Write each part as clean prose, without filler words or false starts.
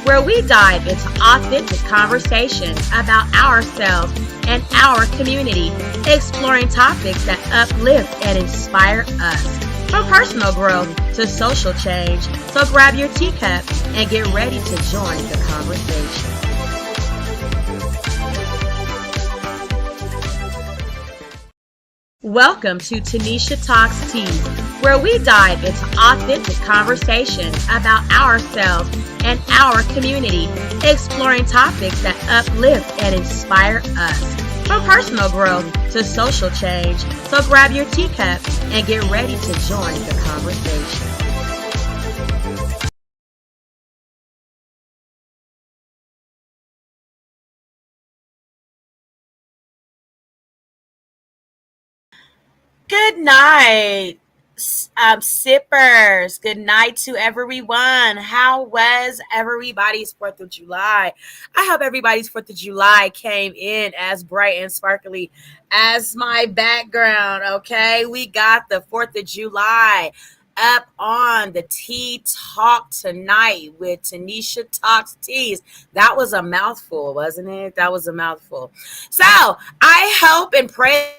where we dive into authentic conversations about ourselves and our community, exploring topics that uplift and inspire us, from personal growth to social change. So grab your teacup and get ready to join the conversation. Welcome to Tanisha Talks Tea, where we dive into authentic conversations about ourselves and our community, exploring topics that uplift and inspire us, from personal growth to social change. So grab your teacup and get ready to join the conversation. Good night, sippers. Good night to everyone. How was everybody's 4th of July? I hope everybody's 4th of July came in as bright and sparkly as my background, okay? We got the 4th of July up on the Tea Talk tonight with Tanisha Talks Teas. That was a mouthful, wasn't it? That was a mouthful. So I hope and pray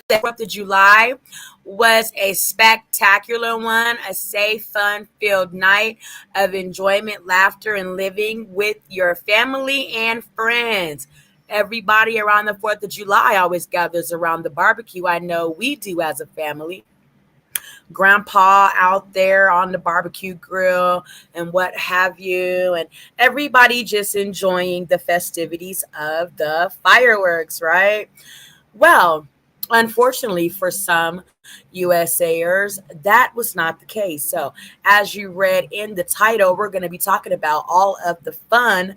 the 4th of July was a spectacular one, a safe, fun-filled night of enjoyment, laughter, and living with your family and friends. Everybody around the 4th of July always gathers around the barbecue. I know we do as a family. Grandpa out there on the barbecue grill and what have you, and everybody just enjoying the festivities of the fireworks, right? Well, unfortunately, for some USAers, that was not the case. So, as you read in the title, we're going to be talking about all of the fun,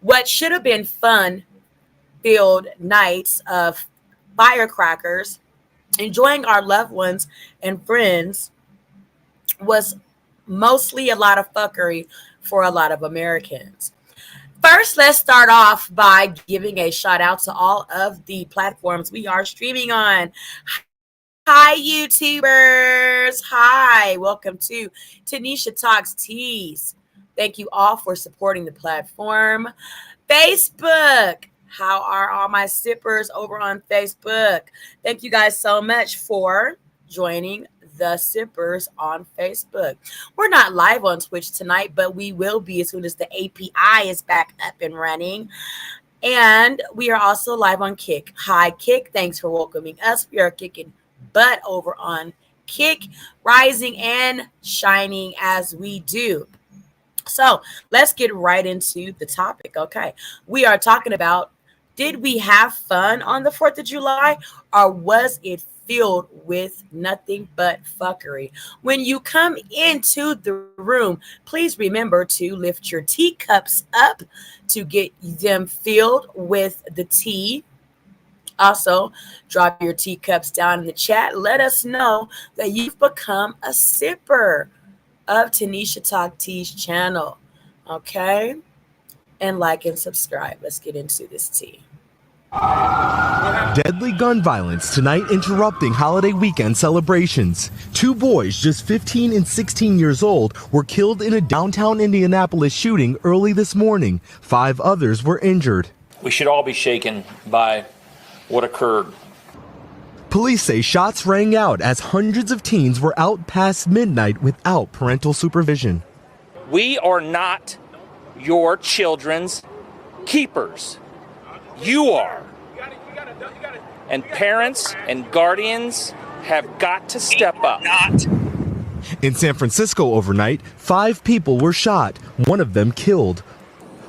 what should have been fun-filled nights of firecrackers, enjoying our loved ones and friends, was mostly a lot of fuckery for a lot of Americans. First, let's start off by giving a shout out to all of the platforms we are streaming on. Hi, YouTubers. Hi, welcome to Tanisha Talks Teas. Thank you all for supporting the platform. Facebook. How are all my sippers over on Facebook? Thank you guys so much for joining the sippers on Facebook. We're not live on Twitch tonight, but we will be as soon as the API is back up and running. And we are also live on Kick. Hi, Kick. Thanks for welcoming us. We are kicking butt over on Kick, rising and shining as we do. So let's get right into the topic. Okay. We are talking about, did we have fun on the 4th of July, or was it filled with nothing but fuckery? When you come into the room, please remember to lift your teacups up to get them filled with the tea. Also, drop your teacups down in the chat. Let us know that you've become a sipper of Tanisha Talk Tea's channel. Okay? And like and subscribe. Let's get into this tea. Deadly gun violence tonight interrupting holiday weekend celebrations. 2 boys just 15 and 16 years old were killed in a downtown Indianapolis shooting early this morning. 5 others were injured. We should all be shaken by what occurred. Police say shots rang out as hundreds of teens were out past midnight without parental supervision. We are not your children's keepers. You are. And parents and guardians have got to step up. In San Francisco overnight, 5 people were shot, one of them killed,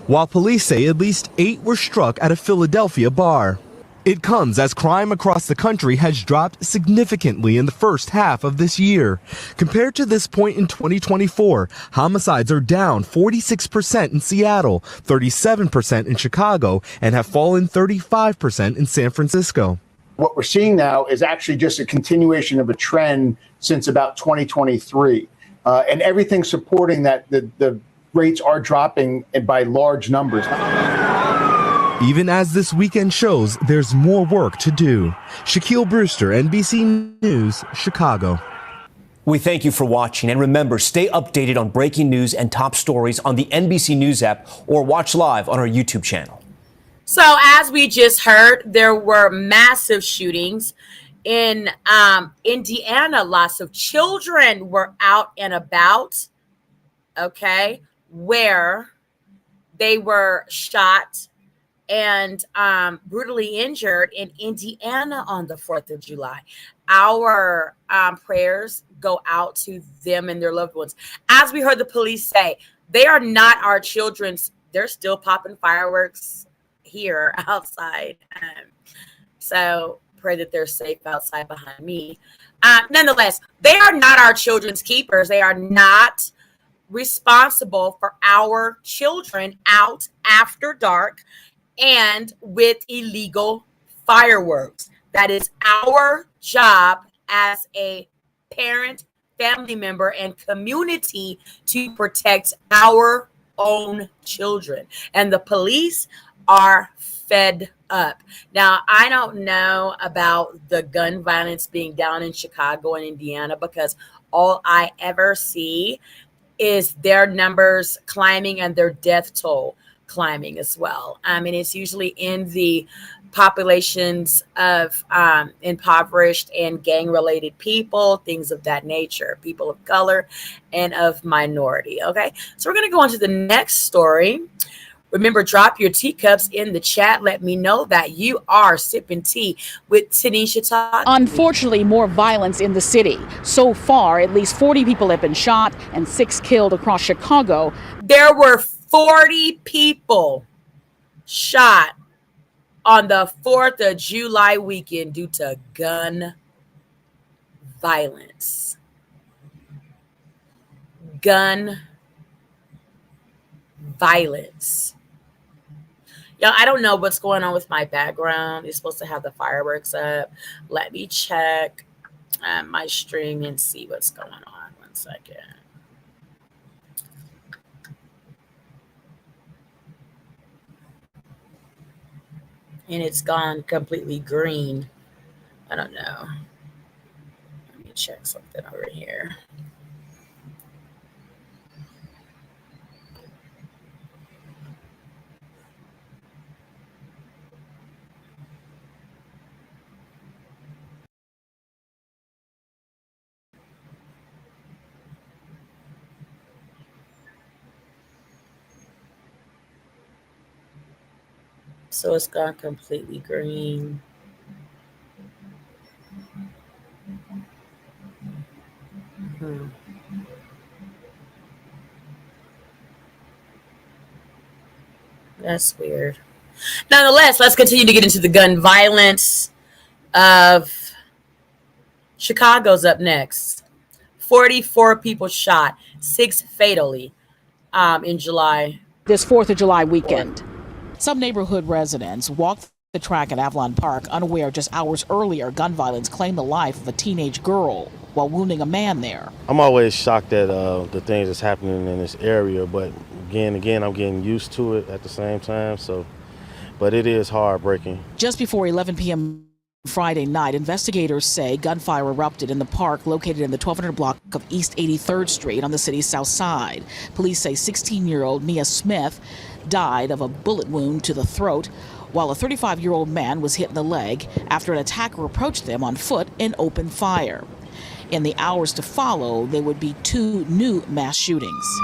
while police say at least 8 were struck at a Philadelphia bar. It comes as crime across the country has dropped significantly in the first half of this year. Compared to this point in 2024, homicides are down 46% in Seattle, 37% in Chicago, and have fallen 35% in San Francisco. What we're seeing now is actually just a continuation of a trend since about 2023. And everything supporting that the rates are dropping by large numbers. Even as this weekend shows, there's more work to do. Shaquille Brewster, NBC News, Chicago. We thank you for watching, and remember, stay updated on breaking news and top stories on the NBC News app or watch live on our YouTube channel. So as we just heard, there were massive shootings in Indiana. Lots of children were out and about, okay, where they were shot and brutally injured in Indiana on the 4th of July. Our prayers go out to them and their loved ones. As we heard the police say, they are not our children's. They're still popping fireworks here outside. So pray that they're safe outside behind me. Nonetheless, they are not our children's keepers. They are not responsible for our children out after dark and with illegal fireworks. That is our job as a parent, family member, and community to protect our own children. And the police are fed up. Now, I don't know about the gun violence being down in Chicago and Indiana, because all I ever see is their numbers climbing and their death toll climbing as well. I mean, it's usually in the populations of impoverished and gang-related people, things of that nature, people of color and of minority. Okay, so we're going to go on to the next story. Remember, drop your teacups in the chat. Let me know that you are sipping tea with Tanisha Todd. Unfortunately, more violence in the city. So far, at least 40 people have been shot and 6 killed across Chicago. There were 40 people shot on the 4th of July weekend due to gun violence. Gun violence. Y'all, I don't know what's going on with my background. It's supposed to have the fireworks up. Let me check my stream and see what's going on. 1 second. And it's gone completely green. I don't know. Let me check something over here. So it's gone completely green. That's weird. Nonetheless, let's continue to get into the gun violence of Chicago's up next. 44 people shot, 6 fatally in July. This 4th of July weekend. Some neighborhood residents walked the track at Avalon Park unaware just hours earlier gun violence claimed the life of a teenage girl while wounding a man there. I'm always shocked at the things that's happening in this area, but again, I'm getting used to it at the same time. But it is heartbreaking. Just before 11 p.m. Friday night, investigators say gunfire erupted in the park located in the 1200 block of East 83rd Street on the city's south side. Police say 16-year-old Mia Smith died of a bullet wound to the throat, while a 35-year-old man was hit in the leg after an attacker approached them on foot and opened fire. In the hours to follow, there would be 2 new mass shootings.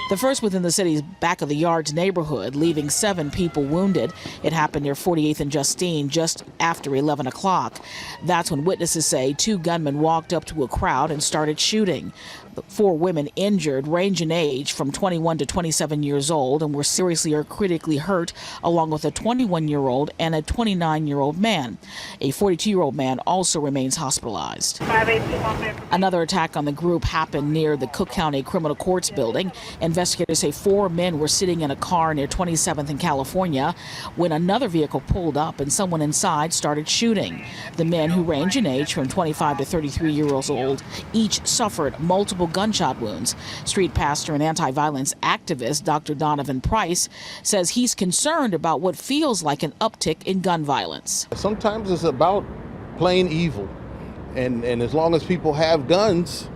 The first within the city's back of the yards neighborhood, leaving 7 people wounded. It happened near 48th and Justine just after 11 o'clock. That's when witnesses say 2 gunmen walked up to a crowd and started shooting. The 4 women injured range in age from 21 to 27 years old and were seriously or critically hurt, along with a 21-year-old and a 29-year-old man. A 42-year-old man also remains hospitalized. Another attack on the group happened near the Cook County Criminal Courts building. Investigators say 4 men were sitting in a car near 27th in California when another vehicle pulled up and someone inside started shooting. The men, who range in age from 25 to 33 years old, each suffered multiple gunshot wounds. Street pastor and anti-violence activist Dr. Donovan Price says he's concerned about what feels like an uptick in gun violence. Sometimes it's about plain evil. And as long as people have guns,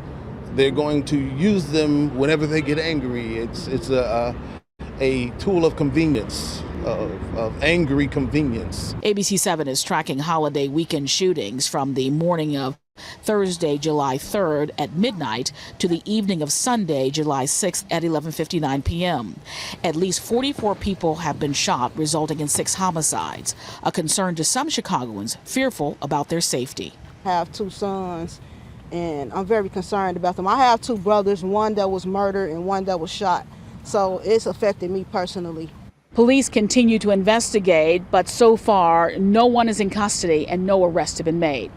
they're going to use them whenever they get angry. It's a tool of convenience, of angry convenience. ABC 7 is tracking holiday weekend shootings from the morning of Thursday, July 3rd at midnight to the evening of Sunday, July 6th at 11:59 p.m. At least 44 people have been shot, resulting in 6 homicides, a concern to some Chicagoans fearful about their safety. I have 2 sons, and I'm very concerned about them. I have 2 brothers, one that was murdered and one that was shot, so it's affected me personally. Police continue to investigate, but so far, no one is in custody and no arrests have been made.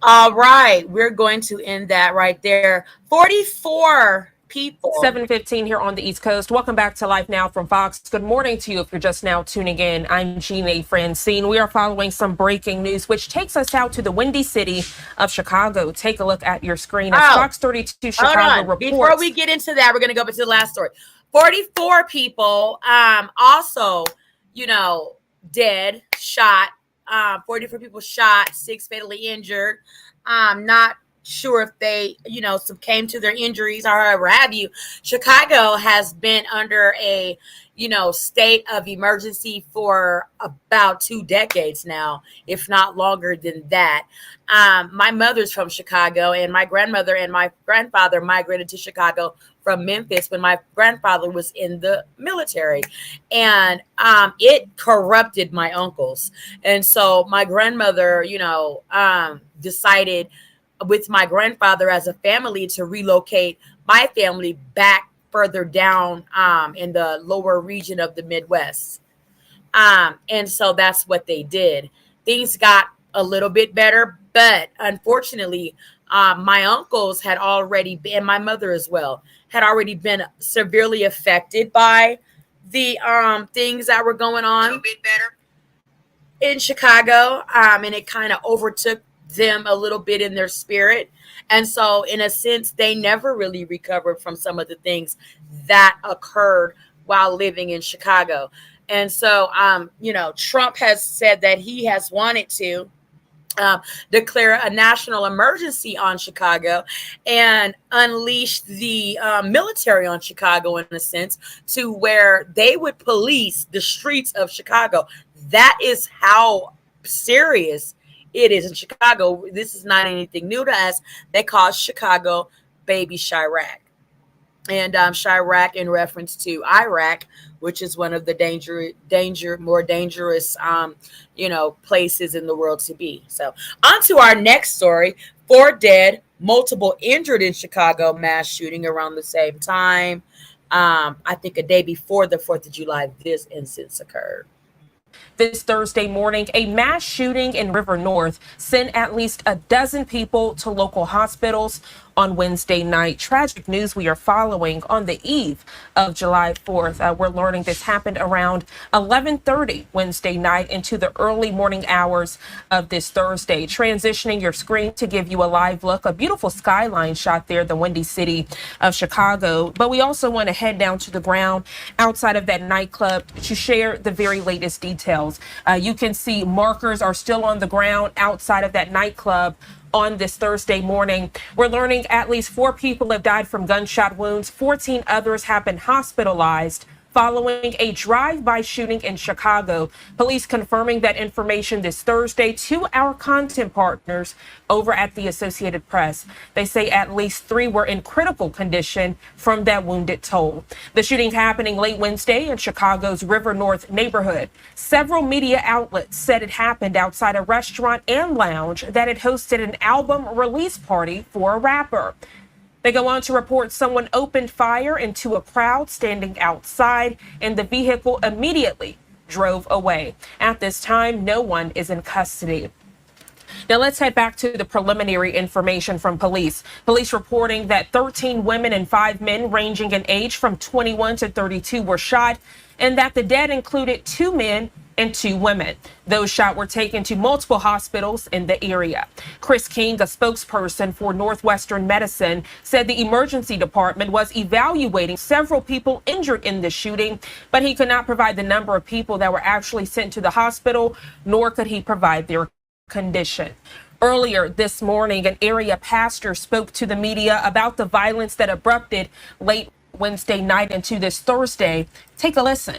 All right, we're going to end that right there. 44 people. 7:15 here on the East Coast. Welcome back to Life Now from Fox. Good morning to you if you're just now tuning in. I'm Gina Francine. We are following some breaking news, which takes us out to the windy city of Chicago. Take a look at your screen as Fox 32 Chicago reports. Before we get into that, we're going to go back to the last story. 44 people also, dead, shot. 44 people shot, 6 fatally injured. Not sure if they, succumbed to their injuries or however have you. Chicago has been under a, state of emergency for about 2 decades now, if not longer than that. My mother's from Chicago, and my grandmother and my grandfather migrated to Chicago from Memphis when my grandfather was in the military, and it corrupted my uncles. And so my grandmother, decided with my grandfather as a family to relocate my family back further down in the lower region of the Midwest. And so that's what they did. Things got a little bit better, but unfortunately, my uncles had already been, and my mother as well, had already been severely affected by the things that were going on in Chicago, and it kind of overtook them a little bit in their spirit. And so in a sense, they never really recovered from some of the things that occurred while living in Chicago. And so, Trump has said that he has wanted to declare a national emergency on Chicago and unleash the military on Chicago in a sense, to where they would police the streets of Chicago. That is how serious it is in Chicago. This is not anything new to us. They call Chicago Baby Chirac. And Chirac in reference to Iraq, which is one of the more dangerous, places in the world to be. So on to our next story. 4 dead, multiple injured in Chicago mass shooting around the same time. I think a day before the 4th of July, this incident occurred. This Thursday morning, a mass shooting in River North sent at least a dozen people to local hospitals on Wednesday night. Tragic news we are following on the eve of July 4th. We're learning this happened around 11:30 Wednesday night into the early morning hours of this Thursday. Transitioning your screen to give you a live look, a beautiful skyline shot there, the windy city of Chicago. But we also want to head down to the ground outside of that nightclub to share the very latest details. You can see markers are still on the ground outside of that nightclub on this Thursday morning. We're learning at least 4 people have died from gunshot wounds. 14 others have been hospitalized following a drive-by shooting in Chicago. Police confirming that information this Thursday to our content partners over at the Associated Press. They say at least 3 were in critical condition from that wounded toll. The shooting happening late Wednesday in Chicago's River North neighborhood. Several media outlets said it happened outside a restaurant and lounge that had hosted an album release party for a rapper. They go on to report someone opened fire into a crowd standing outside, and the vehicle immediately drove away. At this time, no one is in custody. Now let's head back to the preliminary information from police. Police reporting that 13 women and 5 men ranging in age from 21 to 32 were shot, and that the dead included 2 men and 2 women. Those shot were taken to multiple hospitals in the area. Chris King, a spokesperson for Northwestern Medicine, said the emergency department was evaluating several people injured in the shooting, but he could not provide the number of people that were actually sent to the hospital, nor could he provide their condition. Earlier this morning, an area pastor spoke to the media about the violence that erupted late Wednesday night into this Thursday. Take a listen.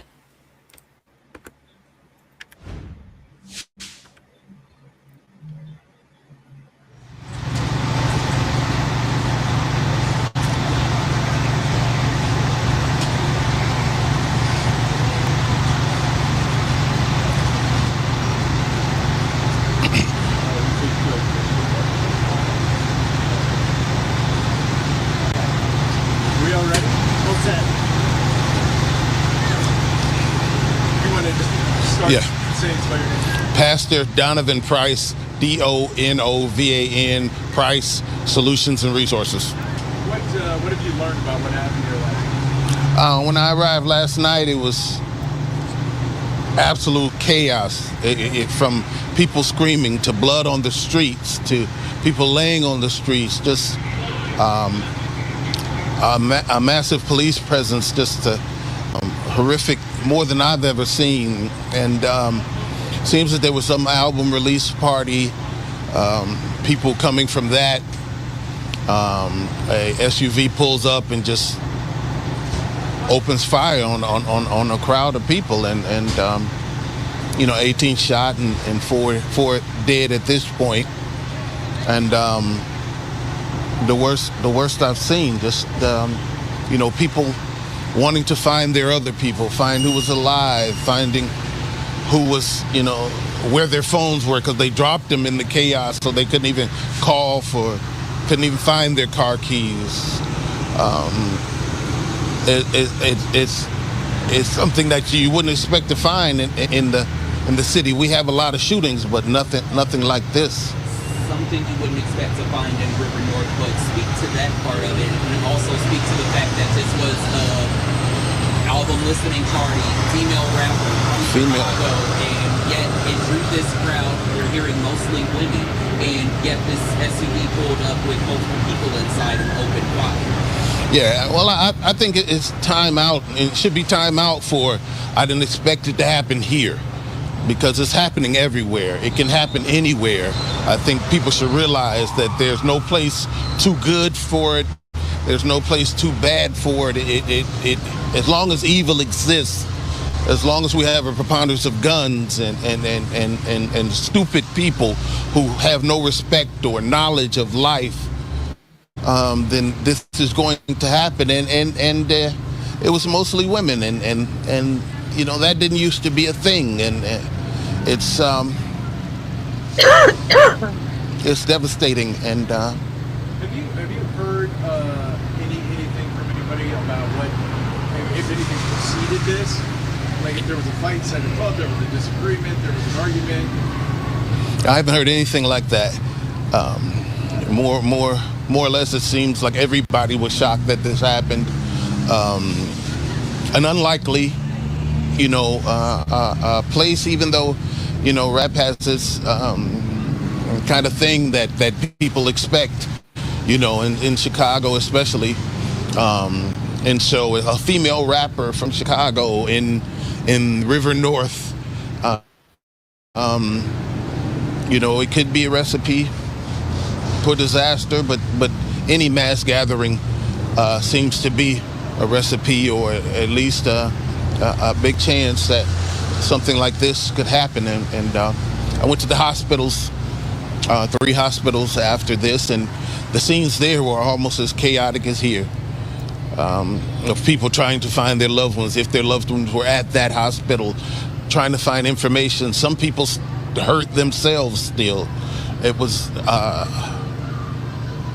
Yeah. Pastor Donovan Price, Donovan Price, Solutions and Resources. What have you learned about what happened here last night? When I arrived last night, it was absolute chaos. From people screaming to blood on the streets to people laying on the streets, just a massive police presence, just horrific, more than I've ever seen. And seems that there was some album release party, people coming from that. A SUV pulls up and just opens fire on a crowd of people, and 18 shot and four dead at this point. And the worst I've seen, just people wanting to find their other people, find who was alive, finding who was, where their phones were, because they dropped them in the chaos, so they couldn't even couldn't even find their car keys. It's something that you wouldn't expect to find in the city. We have a lot of shootings, but nothing like this. Something you wouldn't expect to find in River North, but speak to that part of it, and also speak to the fact that this was an album listening party, female rapper from Chicago, and yet it drew this crowd. We're hearing mostly women, and yet this SUV pulled up with multiple people inside and opened fire. Yeah, well, I think it's time out. It should be time out for, I didn't expect it to happen here, because it's happening everywhere. It can happen anywhere. I think people should realize that there's no place too good for it. There's no place too bad for it. It as long as evil exists, as long as we have a preponderance of guns and stupid people who have no respect or knowledge of life, then this is going to happen. And it was mostly women, and that didn't used to be a thing, and it's it's devastating. And have you heard anything from anybody about what, if anything, preceded this? Like if there was a fight inside the club, there was a disagreement, there was an argument. I haven't heard anything like that. More or less, it seems like everybody was shocked that this happened. An unlikely, place, even though, rap has this kind of thing that people expect, in Chicago especially. And so a female rapper from Chicago in River North, it could be a recipe for disaster, but any mass gathering seems to be a recipe, or at least a big chance that something like this could happen. And I went to the hospitals, 3 hospitals after this, and the scenes there were almost as chaotic as here, of people trying to find their loved ones, if their loved ones were at that hospital, trying to find information. Some people hurt themselves still. It was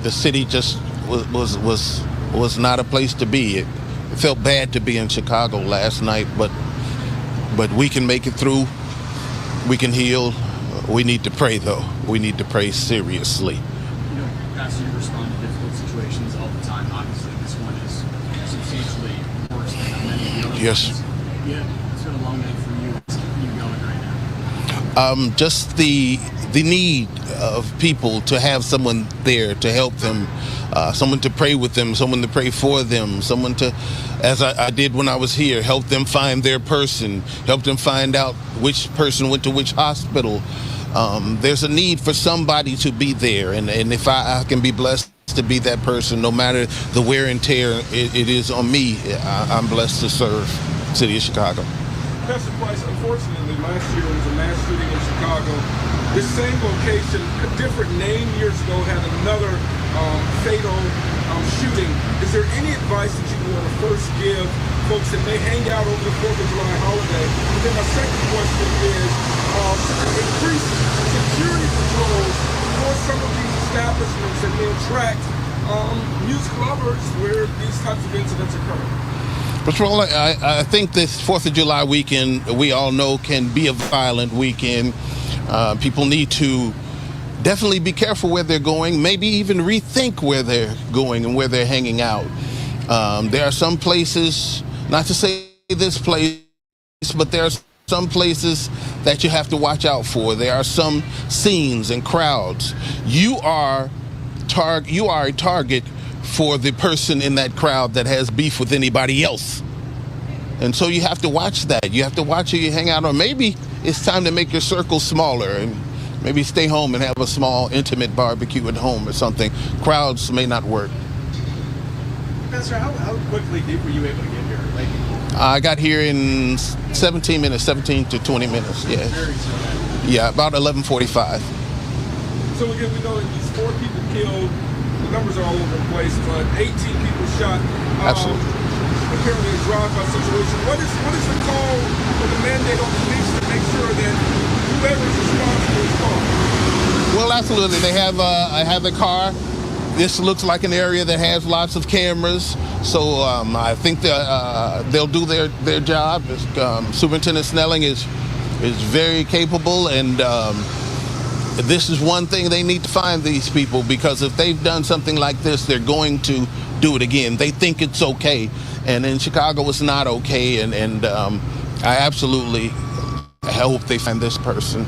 the city just was not a place to be. It felt bad to be in Chicago last night, but we can make it through. We can heal. We need to pray, though. We need to pray seriously. Pastor, you respond to difficult situations all the time. Obviously, this one is substantially worse than many of the other Yes. ones. Yeah, it's been a long day for you. What's keeping you going right now? Just the need of people to have someone there to help them, someone to pray with them, someone to pray for them, someone to, as I did when I was here, help them find their person, help them find out which person went to which hospital, there's a need for somebody to be there, and if I can be blessed to be that person, no matter the wear and tear it is on me, I'm blessed to serve the city of Chicago. Pastor Price, unfortunately, last year was a mass shooting in Chicago. This same location, a different name years ago, had another fatal shooting. Is there any advice that you want to first give folks that may hang out over the 4th of July holiday? And then my second question is increase security patrols for some of these establishments that may attract music lovers where these types of incidents occur. Patrol, I think this 4th of July weekend, we all know, can be a violent weekend. People need to definitely be careful where they're going, maybe even rethink where they're going and where they're hanging out. There are some places, not to say this place, but there are some places that you have to watch out for. There are some scenes and crowds. You are a target for the person in that crowd that has beef with anybody else. And so you have to watch that. You have to watch who you hang out, or maybe it's time to make your circle smaller and maybe stay home and have a small, intimate barbecue at home or something. Crowds may not work. Pastor, how quickly were you able to get here? I got here in 17 to 20 minutes, yeah. Yeah, about 11:45. So again, we know that these 4 people killed. The numbers are all over the place, but 18 people shot. Absolutely. Apparently a drive-by situation. What is the call or the mandate on police to make sure that whoever is responsible is caught? Well, absolutely. They have a car. This looks like an area that has lots of cameras, so I think they'll do their job. Superintendent Snelling is very capable, and this is one thing they need to find these people, because if they've done something like this, they're going to do it again. They think it's okay, and in Chicago it's not okay, and I absolutely hope they find this person.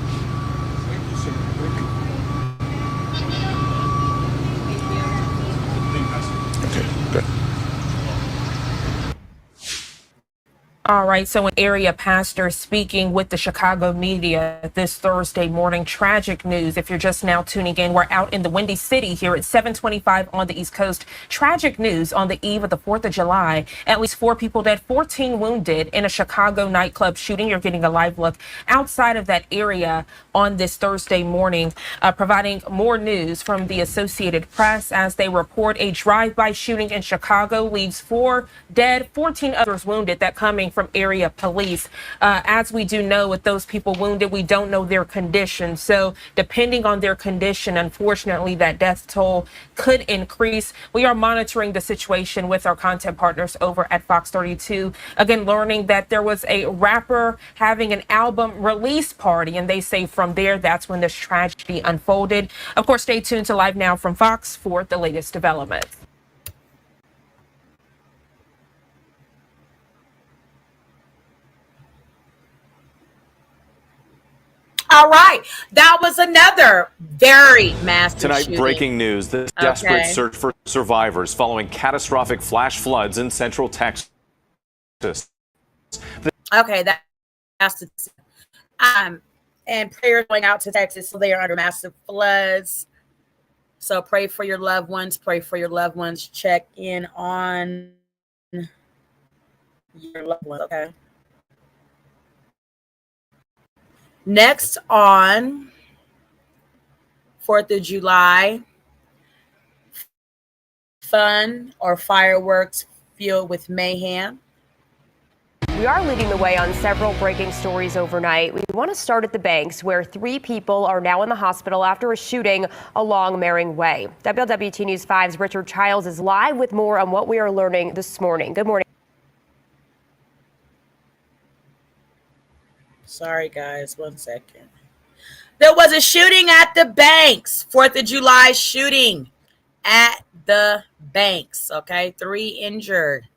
All right, so an area pastor speaking with the Chicago media this Thursday morning. Tragic news. If you're just now tuning in, we're out in the Windy City here at 725 on the East Coast. Tragic news on the eve of the 4th of July. At least 4 people dead, 14 wounded in a Chicago nightclub shooting. You're getting a live look outside of that area on this Thursday morning, providing more news from the Associated Press as they report a drive-by shooting in Chicago leaves 4 dead, 14 others wounded. That coming from area police. As we do know, with those people wounded, we don't know their condition. So depending on their condition, unfortunately, that death toll could increase. We are monitoring the situation with our content partners over at Fox 32. Again, learning that there was a rapper having an album release party, and they say from there, that's when this tragedy unfolded. Of course, stay tuned to Live Now from Fox for the latest developments. All right. That was another very massive Tonight, shooting. breaking news. The desperate search for survivors following catastrophic flash floods in central Texas. Okay, that's and prayers going out to Texas. So they are under massive floods. So pray for your loved ones. Pray for your loved ones. Check in on your loved ones, okay? Next on 4th of July, fun or fireworks filled with mayhem. We are leading the way on several breaking stories overnight. We want to start at the Banks, where 3 people are now in the hospital after a shooting along Mering Way. WLWT News 5's Richard Childs is live with more on what we are learning this morning. Good morning. Sorry, guys. 1 second. There was a shooting at the Banks. 4th of July shooting at the Banks. Okay, 3 injured.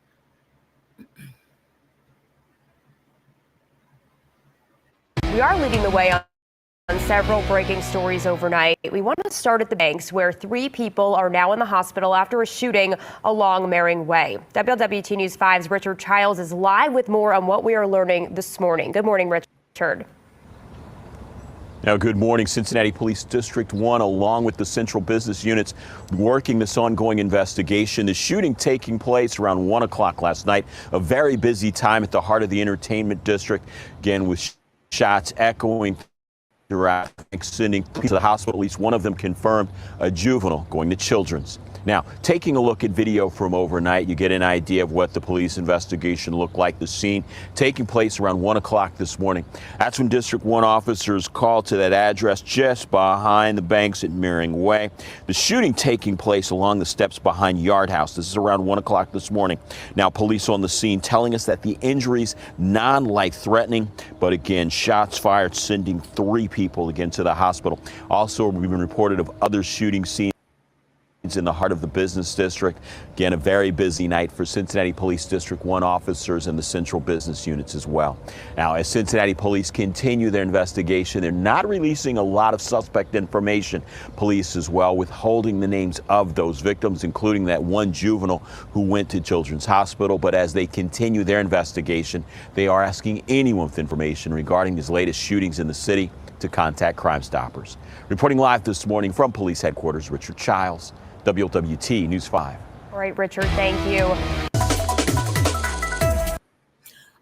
We are leading the way on several breaking stories overnight. We want to start at the Banks, where 3 people are now in the hospital after a shooting along Mering Way. WLWT News 5's Richard Childs is live with more on what we are learning this morning. Good morning, Richard. Now, good morning. Cincinnati Police District 1, along with the central business units, working this ongoing investigation. The shooting taking place around 1 o'clock last night, a very busy time at the heart of the entertainment district, again with shots echoing throughout, sending to the hospital. At least one of them confirmed, a juvenile going to Children's. Now, taking a look at video from overnight, you get an idea of what the police investigation looked like. The scene taking place around 1 o'clock this morning. That's when District 1 officers called to that address just behind the banks at Meering Way. The shooting taking place along the steps behind Yard House. This is around 1 o'clock this morning. Now, police on the scene telling us that the injuries non-life-threatening, but again, shots fired, sending 3 people again to the hospital. Also, we've been reported of other shooting scenes in the heart of the business district. Again, a very busy night for Cincinnati Police District 1 officers and the central business units as well. Now, as Cincinnati police continue their investigation, they're not releasing a lot of suspect information. Police as well withholding the names of those victims, including that one juvenile who went to Children's Hospital. But as they continue their investigation, they are asking anyone with information regarding these latest shootings in the city to contact Crime Stoppers. Reporting live this morning from police headquarters, Richard Childs, WLWT News 5. All right, Richard, thank you.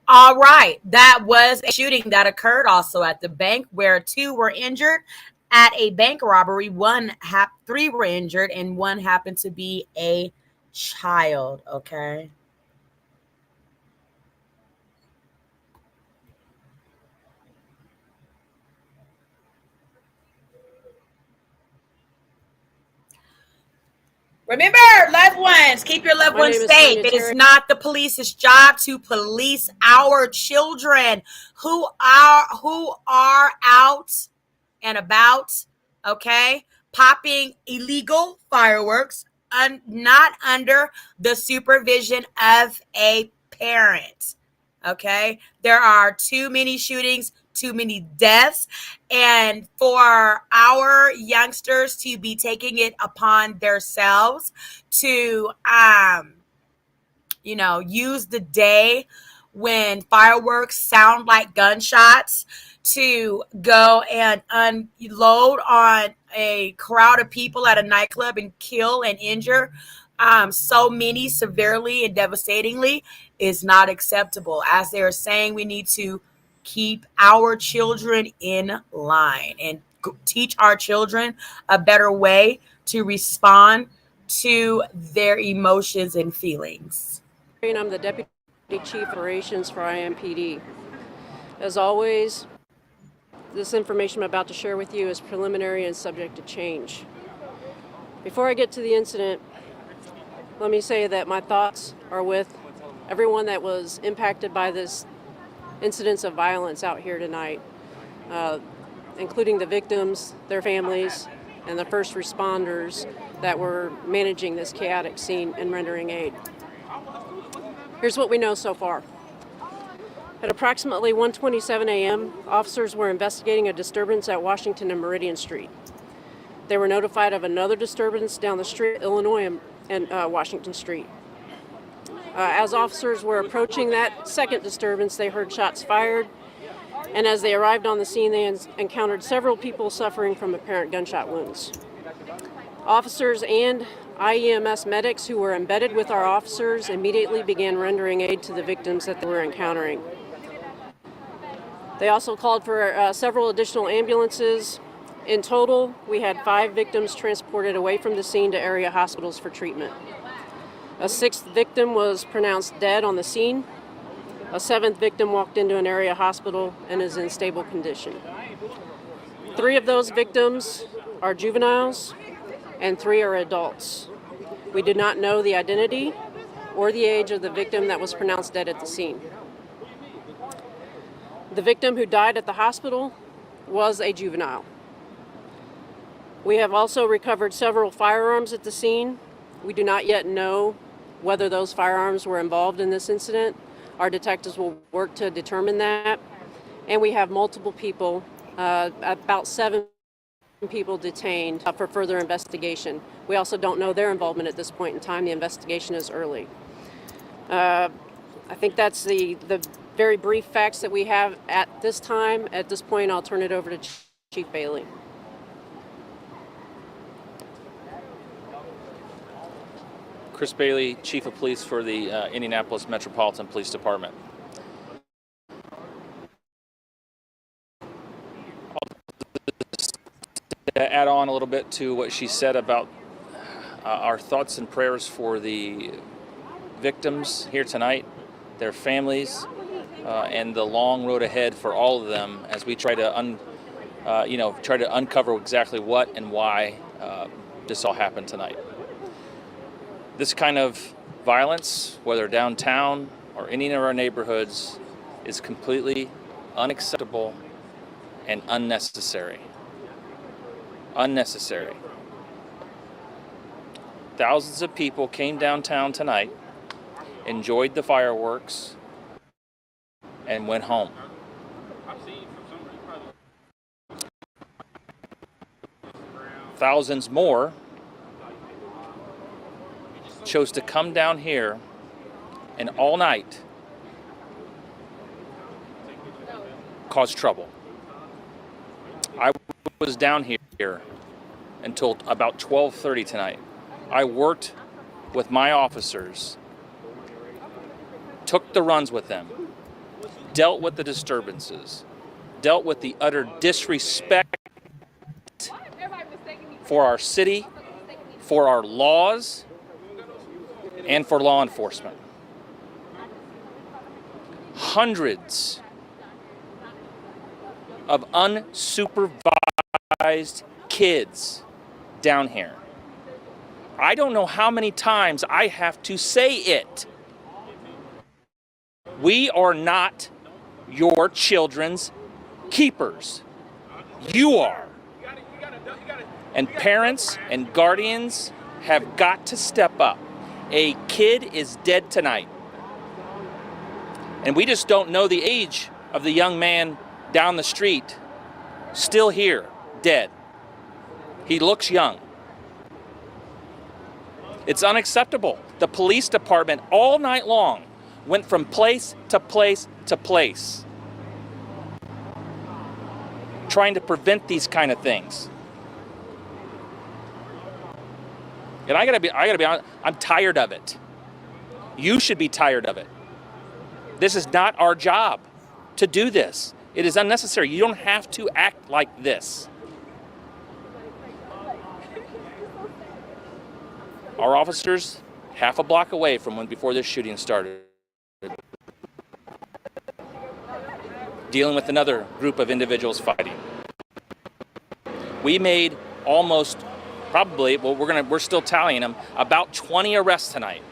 All right, that was a shooting that occurred also at the bank where 2 were injured at a bank robbery. 3 were injured and 1 happened to be a child, okay? Remember, loved ones, keep your loved ones safe. It is not the police's job to police our children who are out and about, okay, popping illegal fireworks, not under the supervision of a parent, okay? There are too many shootings, too many deaths, and for our youngsters to be taking it upon themselves to use the day when fireworks sound like gunshots to go and unload on a crowd of people at a nightclub and kill and injure so many severely and devastatingly is not acceptable. As they're saying, we need to keep our children in line and teach our children a better way to respond to their emotions and feelings. I'm the Deputy Chief of Operations for IMPD. As always, this information I'm about to share with you is preliminary and subject to change. Before I get to the incident, let me say that my thoughts are with everyone that was impacted by this incidents of violence out here tonight, including the victims, their families, and the first responders that were managing this chaotic scene and rendering aid. Here's what we know so far. At approximately 1:27 a.m., officers were investigating a disturbance at Washington and Meridian Street. They were notified of another disturbance down the street, Illinois and Washington Street. As officers were approaching that second disturbance, they heard shots fired, and as they arrived on the scene, they encountered several people suffering from apparent gunshot wounds. Officers and IEMS medics who were embedded with our officers immediately began rendering aid to the victims that they were encountering. They also called for several additional ambulances. In total, we had 5 victims transported away from the scene to area hospitals for treatment. A 6th victim was pronounced dead on the scene. A 7th victim walked into an area hospital and is in stable condition. 3 of those victims are juveniles and 3 are adults. We do not know the identity or the age of the victim that was pronounced dead at the scene. The victim who died at the hospital was a juvenile. We have also recovered several firearms at the scene. We do not yet know whether those firearms were involved in this incident. Our detectives will work to determine that. And we have multiple people, about 7 people detained for further investigation. We also don't know their involvement at this point in time. The investigation is early. I think that's the very brief facts that we have at this time. At this point, I'll turn it over to Chief Bailey. Chris Bailey, Chief of Police for the Indianapolis Metropolitan Police Department. To add on a little bit to what she said about our thoughts and prayers for the victims here tonight, their families, and the long road ahead for all of them as we try to uncover exactly what and why this all happened tonight. This kind of violence, whether downtown or any of our neighborhoods, is completely unacceptable and unnecessary. Unnecessary. Thousands of people came downtown tonight, enjoyed the fireworks, and went home. Thousands more chose to come down here and all night cause trouble. I was down here until about 12:30 tonight. I worked with my officers, took the runs with them, dealt with the disturbances, dealt with the utter disrespect for our city, for our laws, and for law enforcement. Hundreds of unsupervised kids down here. I don't know how many times I have to say it. We are not your children's keepers. You are. And parents and guardians have got to step up. A kid is dead tonight. And we just don't know the age of the young man down the street, still here, dead. He looks young. It's unacceptable. The police department all night long went from place to place to place, trying to prevent these kind of things. And I gotta be honest, I'm tired of it. You should be tired of it. This is not our job to do this. It is unnecessary. You don't have to act like this. Our officers, half a block away from before this shooting started, dealing with another group of individuals fighting. We made almost, probably, we're still tallying them, about 20 arrests tonight.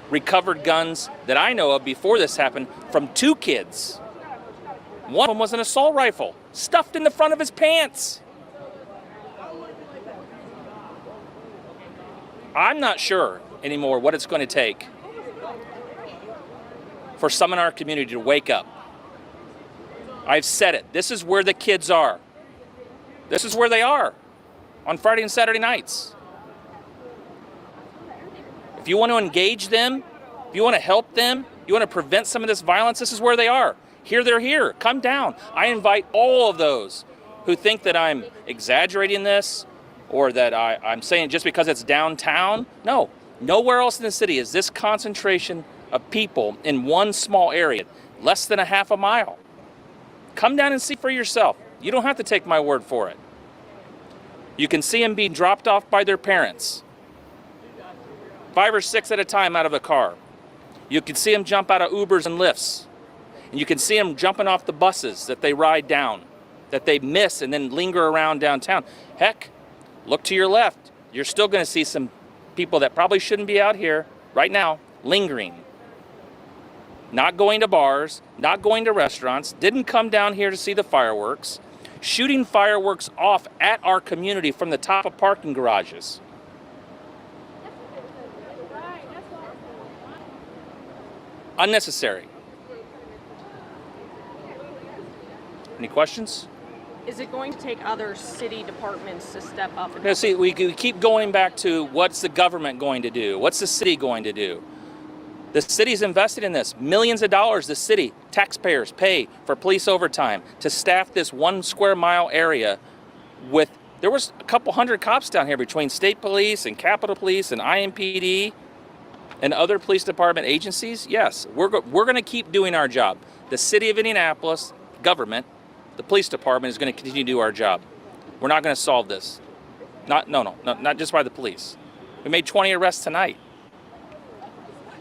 Recovered guns that I know of before this happened from 2 kids. One of them was an assault rifle stuffed in the front of his pants. I'm not sure anymore what it's going to take for some in our community to wake up. I've said it. This is where the kids are. This is where they are on Friday and Saturday nights. If you want to engage them, if you want to help them, you want to prevent some of this violence, this is where they are. Here, they're here. Come down. I invite all of those who think that I'm exaggerating this or that I'm saying just because it's downtown. No, nowhere else in the city is this concentration of people in one small area, less than a half a mile. Come down and see for yourself. You don't have to take my word for it. You can see them being dropped off by their parents, 5 or 6 at a time out of a car. You can see them jump out of Ubers and Lyfts. And you can see them jumping off the buses that they ride down, that they miss and then linger around downtown. Heck, look to your left. You're still going to see some people that probably shouldn't be out here right now, lingering. Not going to bars, not going to restaurants, didn't come down here to see the fireworks, shooting fireworks off at our community from the top of parking garages. Unnecessary. Any questions? Is it going to take other city departments to step up? And No, see, we keep going back to what's the government going to do? What's the city going to do? The city's invested in this. Millions of dollars the city, taxpayers pay for police overtime to staff this 1 square mile area with, there was a couple hundred cops down here between state police and Capitol Police and IMPD and other police department agencies. Yes, we're going to keep doing our job. The city of Indianapolis, government, the police department is going to continue to do our job. We're not going to solve this. Not just by the police. We made 20 arrests tonight.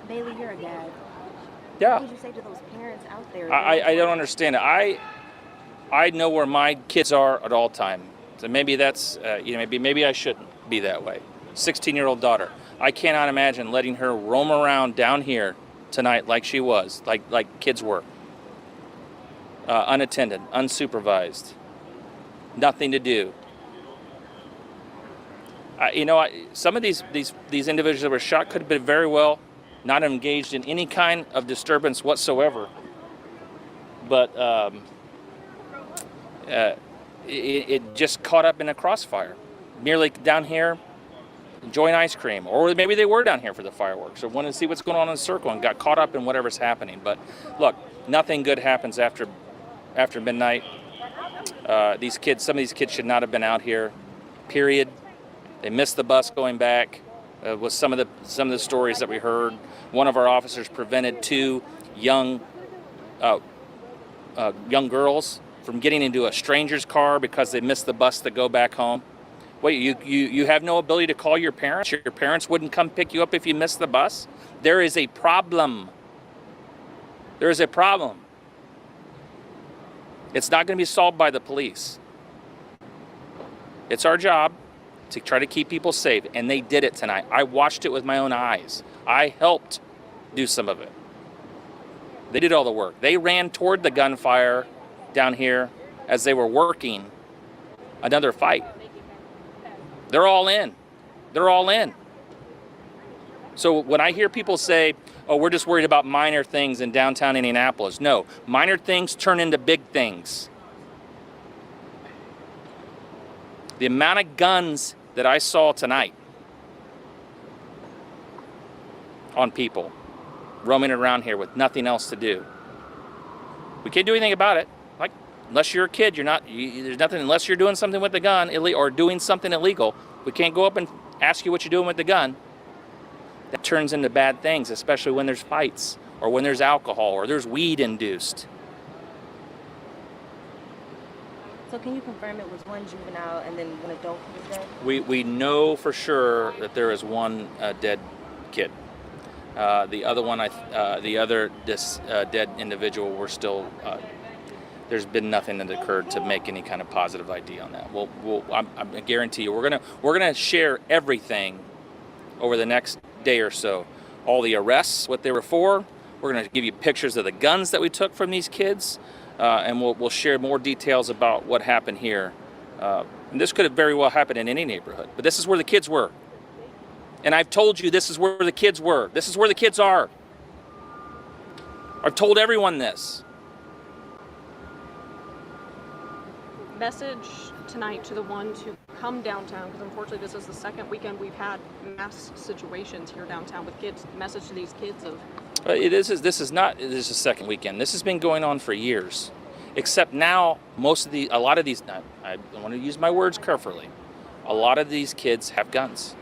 Bailey, you're a dad. Yeah. What would you say to those parents out there? I don't understand it. I know where my kids are at all time. So maybe that's maybe I shouldn't be that way. 16-year-old daughter. I cannot imagine letting her roam around down here tonight like she was, like kids were. Unattended, unsupervised, nothing to do. Some of these individuals that were shot could have been very well not engaged in any kind of disturbance whatsoever, but it just caught up in a crossfire. Merely down here, enjoying ice cream, or maybe they were down here for the fireworks, or wanted to see what's going on in the circle and got caught up in whatever's happening. But look, nothing good happens after midnight. Some of these kids should not have been out here. Period. They missed the bus going back. Was some of the stories that we heard. One of our officers prevented 2 young girls from getting into a stranger's car because they missed the bus to go back home. Wait, you have no ability to call your parents? Your parents wouldn't come pick you up if you missed the bus? There is a problem. There is a problem. It's not going to be solved by the police. It's our job to try to keep people safe, and they did it tonight. I watched it with my own eyes. I helped do some of it. They did all the work. They ran toward the gunfire down here as they were working another fight. They're all in. They're all in. So when I hear people say, oh, we're just worried about minor things in downtown Indianapolis. No, minor things turn into big things. The amount of guns that I saw tonight on people roaming around here with nothing else to do. We can't do anything about it. Like, unless you're a kid, there's nothing, unless you're doing something with the gun or doing something illegal, we can't go up and ask you what you're doing with the gun. That turns into bad things, especially when there's fights or when there's alcohol or there's weed induced. So can you confirm it was one juvenile and then one adult who was dead? We know for sure that there is one dead kid. The other one, dead individual, we're still. There's been nothing that occurred to make any kind of positive ID on that. I guarantee you, we're gonna share everything over the next day or so. All the arrests, what they were for. We're gonna give you pictures of the guns that we took from these kids. And we'll share more details about what happened here. And this could have very well happened in any neighborhood, but this is where the kids were. And I've told you this is where the kids were. This is where the kids are. I've told everyone this. Message tonight to the ones who come downtown, because unfortunately this is the second weekend we've had mass situations here downtown with kids. Message to these kids of This is the second weekend. This has been going on for years, except now a lot of these. I want to use my words carefully. A lot of these kids have guns,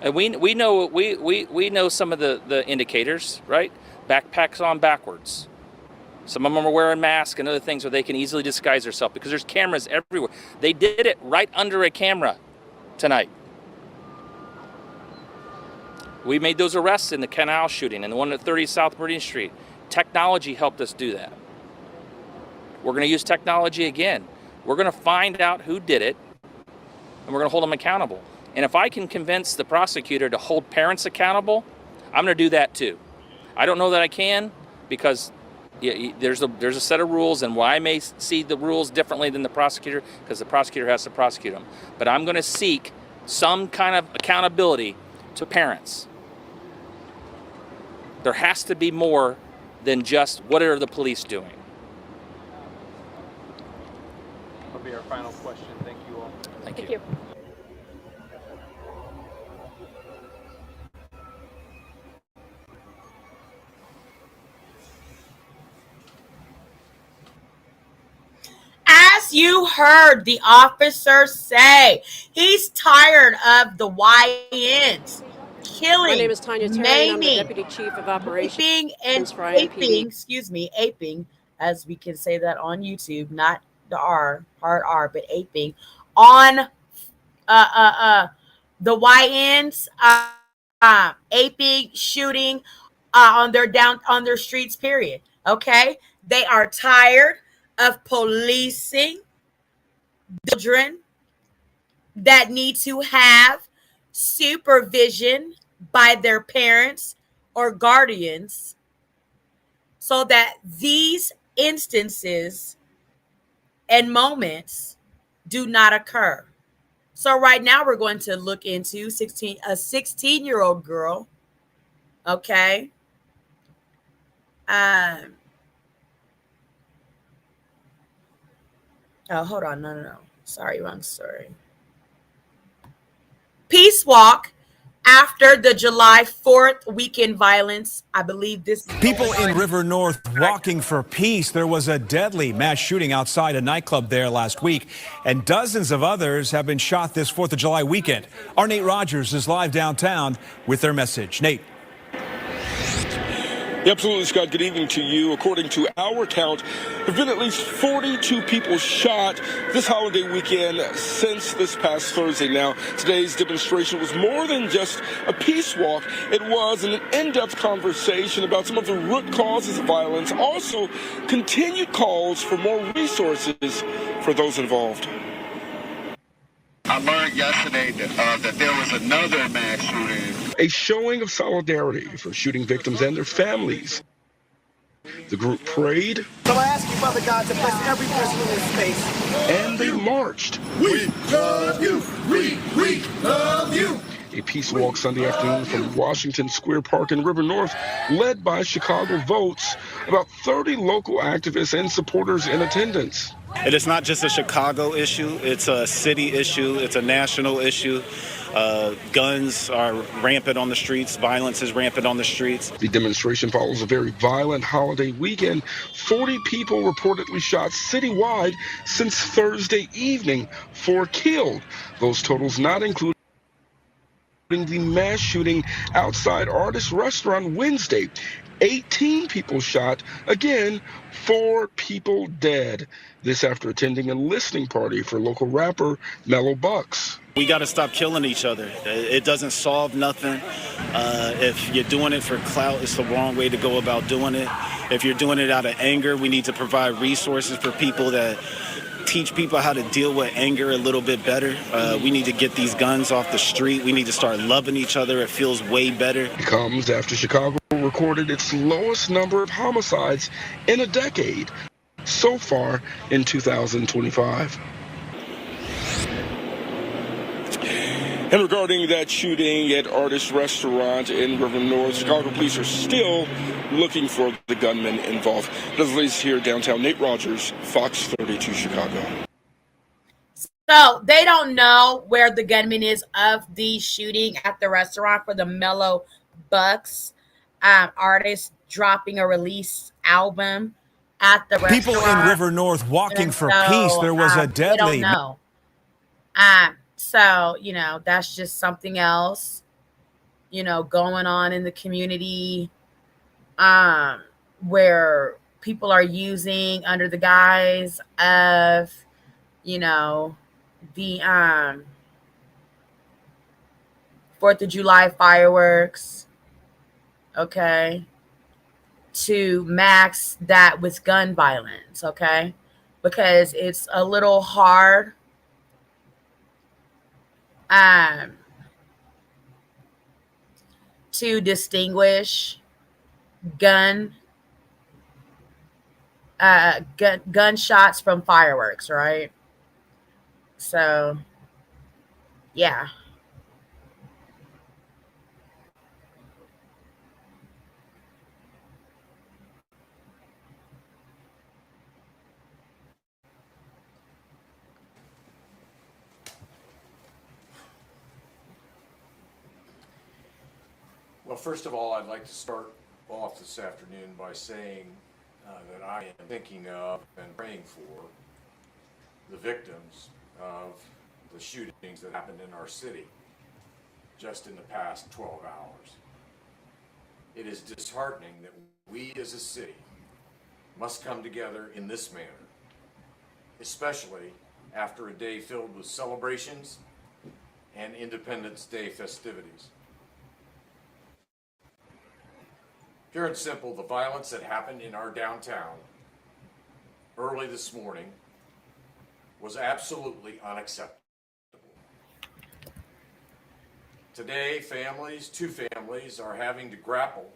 and we know some of the indicators, right? Backpacks on backwards. Some of them are wearing masks and other things where they can easily disguise themselves because there's cameras everywhere. They did it right under a camera tonight. We made those arrests in the Canal shooting and the one at 30 South Meridian Street. Technology helped us do that. We're going to use technology again. We're going to find out who did it, and we're going to hold them accountable. And if I can convince the prosecutor to hold parents accountable, I'm going to do that too. I don't know that I can because there's a set of rules, and why I may see the rules differently than the prosecutor because the prosecutor has to prosecute them. But I'm going to seek some kind of accountability to parents. There has to be more than just what are the police doing. That'll be our final question. Thank you all. Thank you. you heard the officer say. He's tired of the YNs killing, My name is Tanya Terry, and I'm the Deputy Chief of Operations raping, and for IMPD. aping, as we can say that on YouTube, not the R, hard R, but aping on the YNs, aping, shooting on their streets. Period. Okay, they are tired of policing children that need to have supervision by their parents or guardians so that these instances and moments do not occur. So right now we're going to look into a 16-year-old girl, okay? Oh, hold on. No. Sorry, wrong story. Peace walk after the July 4th weekend violence. I believe this. People in River North walking for peace. There was a deadly mass shooting outside a nightclub there last week, and dozens of others have been shot this 4th of July weekend. Our Nate Rogers is live downtown with their message. Nate. Yeah, absolutely, Scott. Good evening to you. According to our count, there have been at least 42 people shot this holiday weekend since this past Thursday. Now, today's demonstration was more than just a peace walk. It was an in-depth conversation about some of the root causes of violence, also continued calls for more resources for those involved. I learned yesterday that there was another mass shooting. A showing of solidarity for shooting victims and their families. The group prayed. So I ask you, Father God, to bless every person in this space. And they marched. We love you. We love you. A peace walk Sunday afternoon from Washington Square Park in River North, led by Chicago Votes. About 30 local activists and supporters in attendance. It is not just a Chicago issue, it's a city issue, it's a national issue. Guns are rampant on the streets, violence is rampant on the streets. The demonstration follows a very violent holiday weekend. 40 people reportedly shot citywide since Thursday evening, 4 killed. Those totals not including the mass shooting outside Artist Restaurant Wednesday. 18 people shot, again, 4 people dead. This after attending a listening party for local rapper Mellow Bucks. We got to stop killing each other. It doesn't solve nothing. If you're doing it for clout, it's the wrong way to go about doing it. If you're doing it out of anger, we need to provide resources for people that teach people how to deal with anger a little bit better. We need to get these guns off the street. We need to start loving each other. It feels way better. It comes after Chicago recorded its lowest number of homicides in a decade so far in 2025. And regarding that shooting at Artist Restaurant in River North, Chicago police are still looking for the gunman involved. As the latest here downtown, Nate Rogers, Fox 32 Chicago. So they don't know where the gunman is of the shooting at the restaurant for the Mellow Bucks artist dropping a release album at the restaurant. People in River North walking for peace. There was a deadly. They don't know. So, that's just something else, going on in the community where people are using under the guise of, the 4th of July fireworks, okay, to max that with gun violence, okay, because it's a little hard to distinguish gunshots from fireworks, right? So, yeah. Well, first of all, I'd like to start off this afternoon by saying that I am thinking of and praying for the victims of the shootings that happened in our city just in the past 12 hours. It is disheartening that we as a city must come together in this manner, especially after a day filled with celebrations and Independence Day festivities. Pure and simple, the violence that happened in our downtown early this morning was absolutely unacceptable. Today, two families are having to grapple.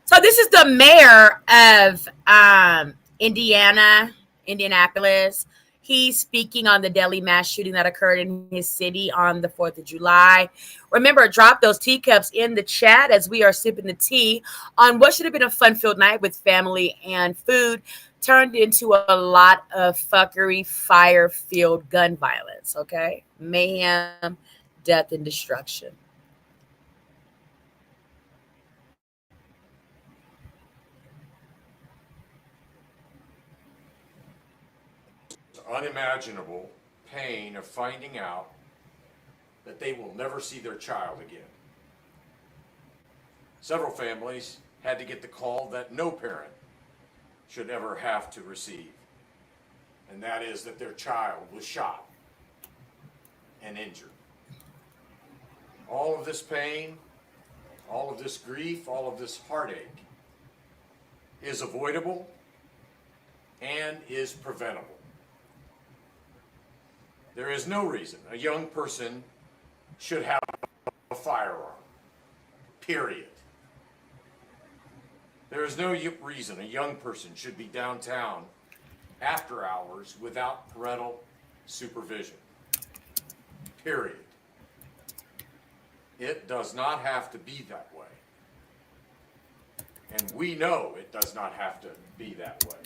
So this is the mayor of Indianapolis. He's speaking on the deadly mass shooting that occurred in his city on the 4th of July. Remember, drop those teacups in the chat as we are sipping the tea on what should have been a fun-filled night with family and food turned into a lot of fuckery, fire-filled gun violence, okay? Mayhem, death, and destruction. Unimaginable pain of finding out that they will never see their child again. Several families had to get the call that no parent should ever have to receive, and that is that their child was shot and injured. All of this pain, all of this grief, all of this heartache is avoidable and is preventable. There is no reason a young person should have a firearm, period. There is no reason a young person should be downtown after hours without parental supervision, period. It does not have to be that way. And we know it does not have to be that way.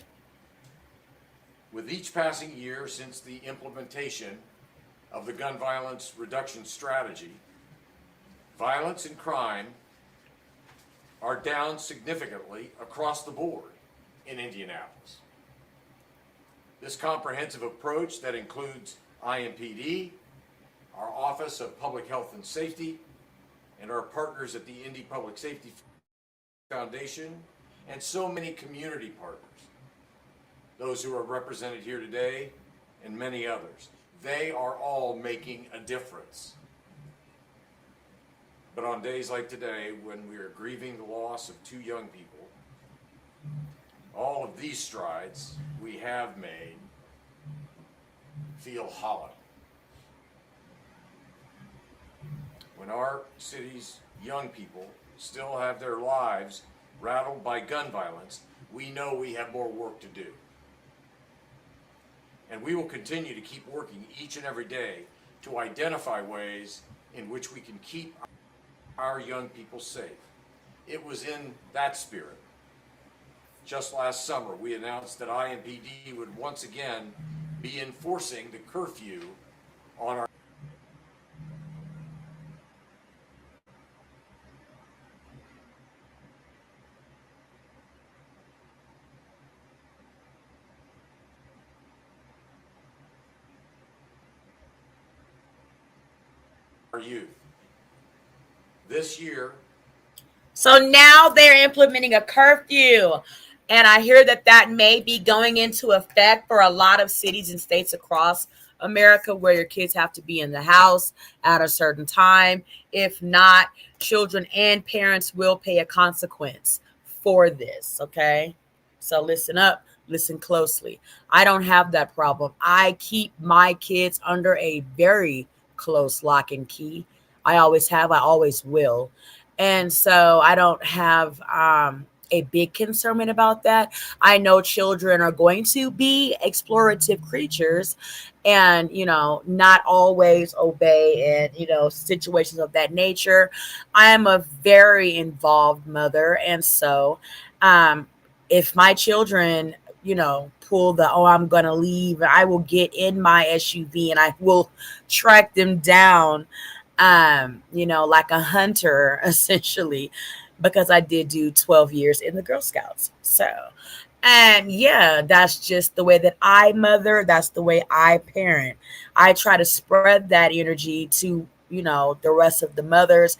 With each passing year since the implementation of the gun violence reduction strategy, violence and crime are down significantly across the board in Indianapolis. This comprehensive approach that includes IMPD, our Office of Public Health and Safety, and our partners at the Indy Public Safety Foundation, and so many community partners, those who are represented here today, and many others. They are all making a difference. But on days like today, when we are grieving the loss of two young people, all of these strides we have made feel hollow. When our city's young people still have their lives rattled by gun violence, we know we have more work to do. And we will continue to keep working each and every day to identify ways in which we can keep our young people safe. It was in that spirit. Just last summer, we announced that IMPD would once again be enforcing the curfew on our youth. This year. So now they're implementing a curfew. And I hear that that may be going into effect for a lot of cities and states across America where your kids have to be in the house at a certain time. If not, children and parents will pay a consequence for this. Okay. So listen up, listen closely. I don't have that problem. I keep my kids under a very close lock and key. I always have, I always will. And so I don't have a big concern about that. I know children are going to be explorative creatures and, you know, not always obey and, you know, situations of that nature. I am a very involved mother. And so if my children, you know, pull the, oh, I'm going to leave, I will get in my SUV and I will track them down, you know, like a hunter, essentially, because I did do 12 years in the Girl Scouts. So, and yeah, that's just the way that I mother. That's the way I parent. I try to spread that energy to, the rest of the mothers,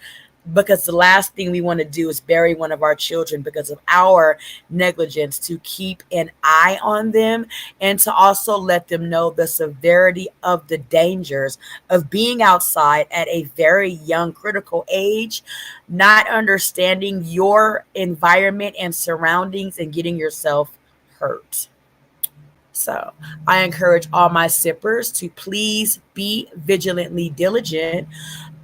because the last thing we want to do is bury one of our children because of our negligence to keep an eye on them, and to also let them know the severity of the dangers of being outside at a very young critical age, not understanding your environment and surroundings and getting yourself hurt. So I encourage all my sippers to please be vigilantly diligent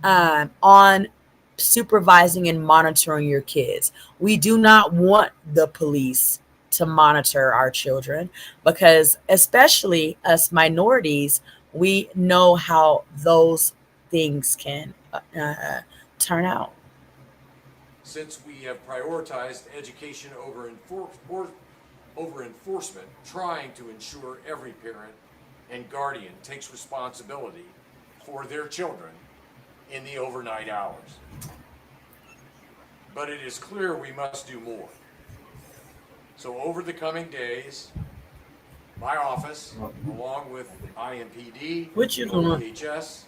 on supervising and monitoring your kids. We do not want the police to monitor our children, because, especially us minorities, we know how those things can turn out. Since we have prioritized education over enforcement, trying to ensure every parent and guardian takes responsibility for their children in the overnight hours. But it is clear we must do more. So over the coming days, my office, along with IMPD, DHS,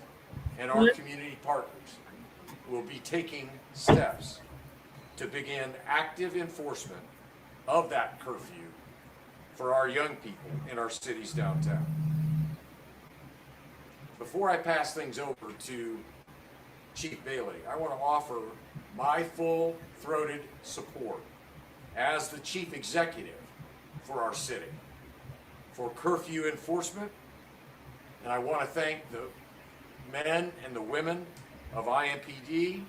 and our community partners, will be taking steps to begin active enforcement of that curfew for our young people in our city's downtown. Before I pass things over to Chief Bailey, I want to offer my full-throated support as the Chief Executive for our city for curfew enforcement, and I want to thank the men and the women of IMPD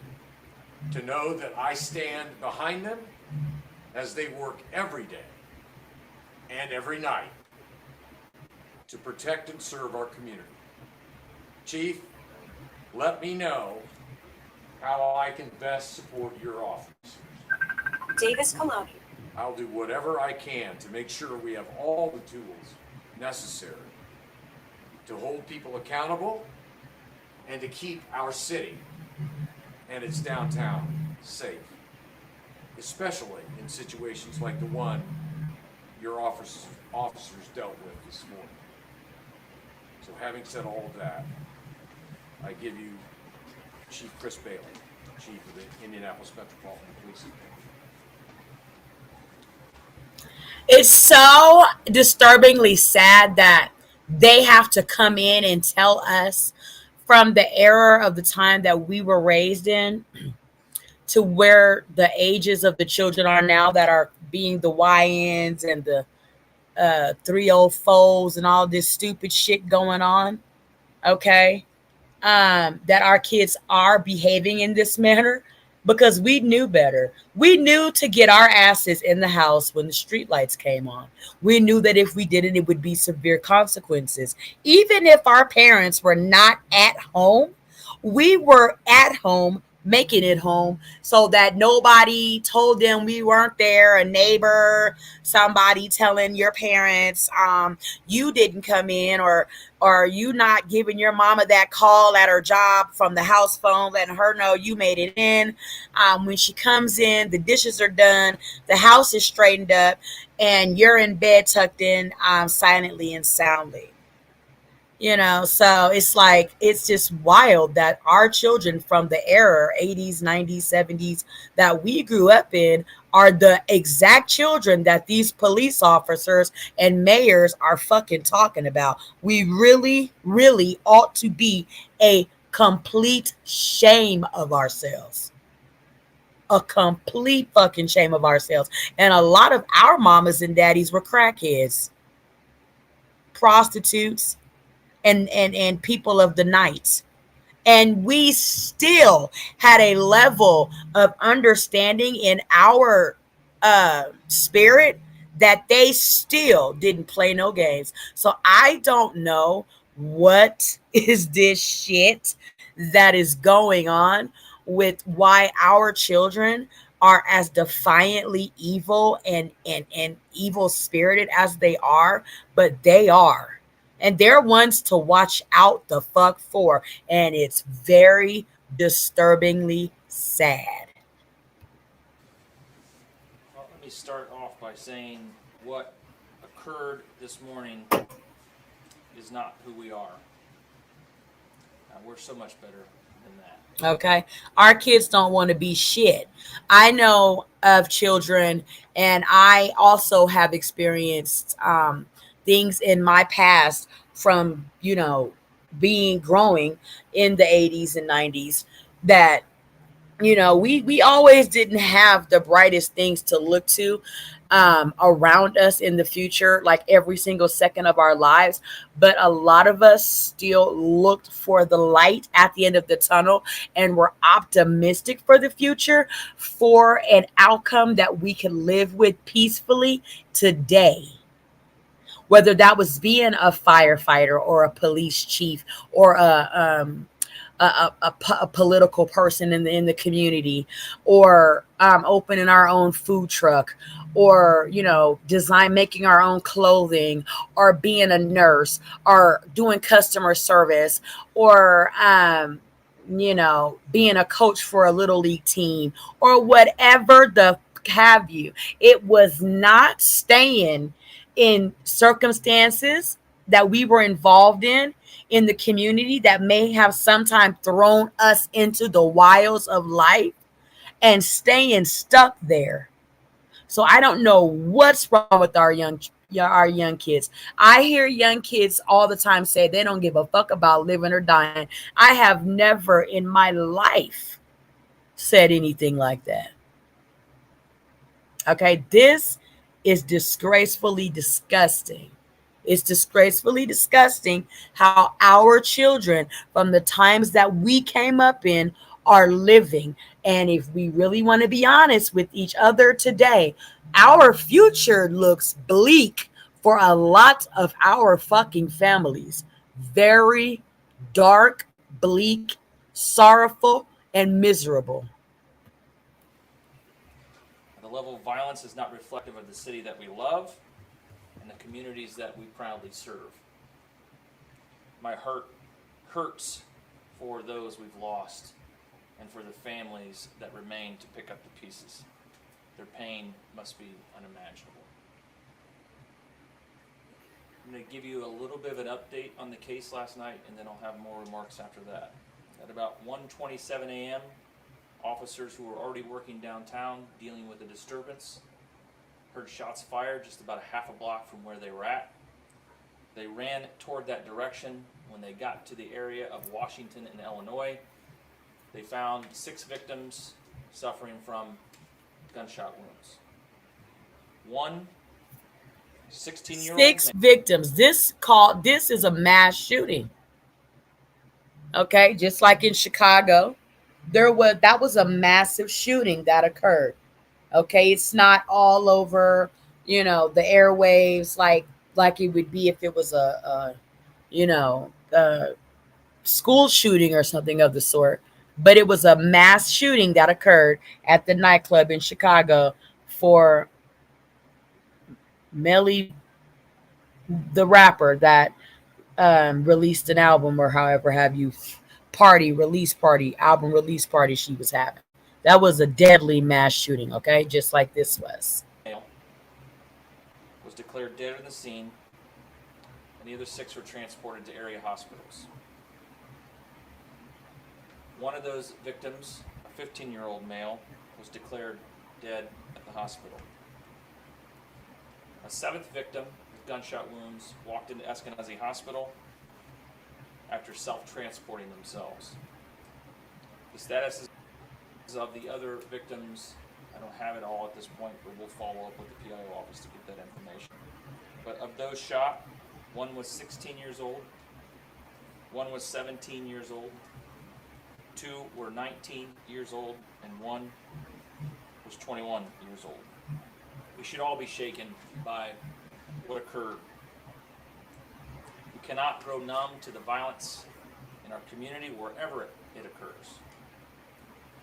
to know that I stand behind them as they work every day and every night to protect and serve our community. Chief, let me know how I can best support your officers. Davis Coloni. I'll do whatever I can to make sure we have all the tools necessary to hold people accountable and to keep our city and its downtown safe, especially in situations like the one your officers dealt with this morning. So having said all of that, I give you Chief Chris Bailey, Chief of the Indianapolis Metropolitan Police Department. It's so disturbingly sad that they have to come in and tell us, from the era of the time that we were raised in to where the ages of the children are now, that are being the YNs and the 304s and all this stupid shit going on. Okay. That our kids are behaving in this manner, because we knew better. We knew to get our asses in the house when the street lights came on. We knew that if we did it, it would be severe consequences. Even if our parents were not at home, we were at home, making it home, so that nobody told them we weren't there. A neighbor, somebody telling your parents, you didn't come in, or you not giving your mama that call at her job from the house phone, letting her know you made it in. When she comes in, the dishes are done, the house is straightened up, and you're in bed tucked in, silently and soundly. So it's like, it's just wild that our children from the era 80s, 90s, 70s that we grew up in are the exact children that these police officers and mayors are fucking talking about. We really, really ought to be a complete shame of ourselves. A complete fucking shame of ourselves. And a lot of our mamas and daddies were crackheads, prostitutes, and people of the night. And we still had a level of understanding in our spirit that they still didn't play no games. So I don't know what is this shit that is going on with why our children are as defiantly evil and evil spirited as they are, but they are. And they're ones to watch out the fuck for. And it's very disturbingly sad. start off by saying what occurred this morning is not who we are. We're so much better than that. Okay. Our kids don't want to be shit. I know of children, and I also have experienced things in my past from, being growing in the 80s and 90s that, we always didn't have the brightest things to look to around us in the future, like every single second of our lives. But a lot of us still looked for the light at the end of the tunnel and were optimistic for the future, for an outcome that we could live with peacefully today. Whether that was being a firefighter or a police chief or a political person in the community, or opening our own food truck, or making our own clothing, or being a nurse, or doing customer service, or being a coach for a little league team, or whatever the have you. It was not staying in circumstances that we were involved in the community that may have sometimes thrown us into the wilds of life and staying stuck there. So I don't know what's wrong with our young kids. I hear young kids all the time say they don't give a fuck about living or dying. I have never in my life said anything like that. Okay, this is disgracefully disgusting. It's disgracefully disgusting how our children, from the times that we came up in, are living. And if we really want to be honest with each other today, our future looks bleak for a lot of our fucking families. Very dark, bleak, sorrowful, and miserable. The level of violence is not reflective of the city that we love and the communities that we proudly serve. My heart hurts for those we've lost and for the families that remain to pick up the pieces. Their pain must be unimaginable. I'm going to give you a little bit of an update on the case last night, and then I'll have more remarks after that. At about 1:27 a.m., officers who were already working downtown dealing with a disturbance heard shots fired just about a half a block from where they were at. They ran toward that direction. When they got to the area of Washington and Illinois, they found 6 victims suffering from gunshot wounds. One 16-year-old 6 victims. This is a mass shooting. Okay, just like in Chicago, that was a massive shooting that occurred. Okay, it's not all over, the airwaves like it would be if it was a school shooting or something of the sort. But it was a mass shooting that occurred at the nightclub in Chicago for Melly, the rapper that released an album, or however have you, album release party she was having. That was a deadly mass shooting, okay? Just like this was. Was declared dead on the scene, and the other 6 were transported to area hospitals. One of those victims, a 15-year-old male, was declared dead at the hospital. A 7th victim with gunshot wounds walked into Eskenazi Hospital after self-transporting themselves. The status of the other victims, I don't have it all at this point, but we'll follow up with the PIO office to get that information. But of those shot, one was 16 years old, one was 17 years old, 2 were 19 years old, and 1 was 21 years old. We should all be shaken by what occurred. We cannot grow numb to the violence in our community wherever it occurs.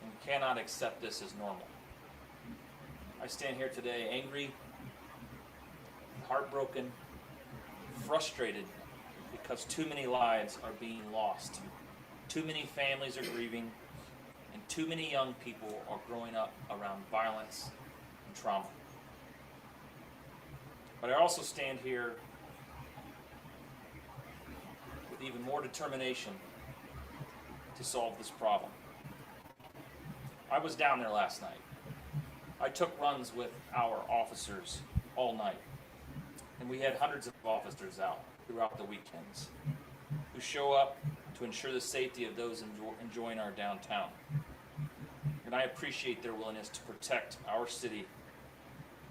And we cannot accept this as normal. I stand here today angry, heartbroken, frustrated because too many lives are being lost. Too many families are grieving, and too many young people are growing up around violence and trauma. But I also stand here with even more determination to solve this problem. I was down there last night. I took runs with our officers all night, and we had hundreds of officers out throughout the weekends who show up to ensure the safety of those enjoying our downtown. And I appreciate their willingness to protect our city,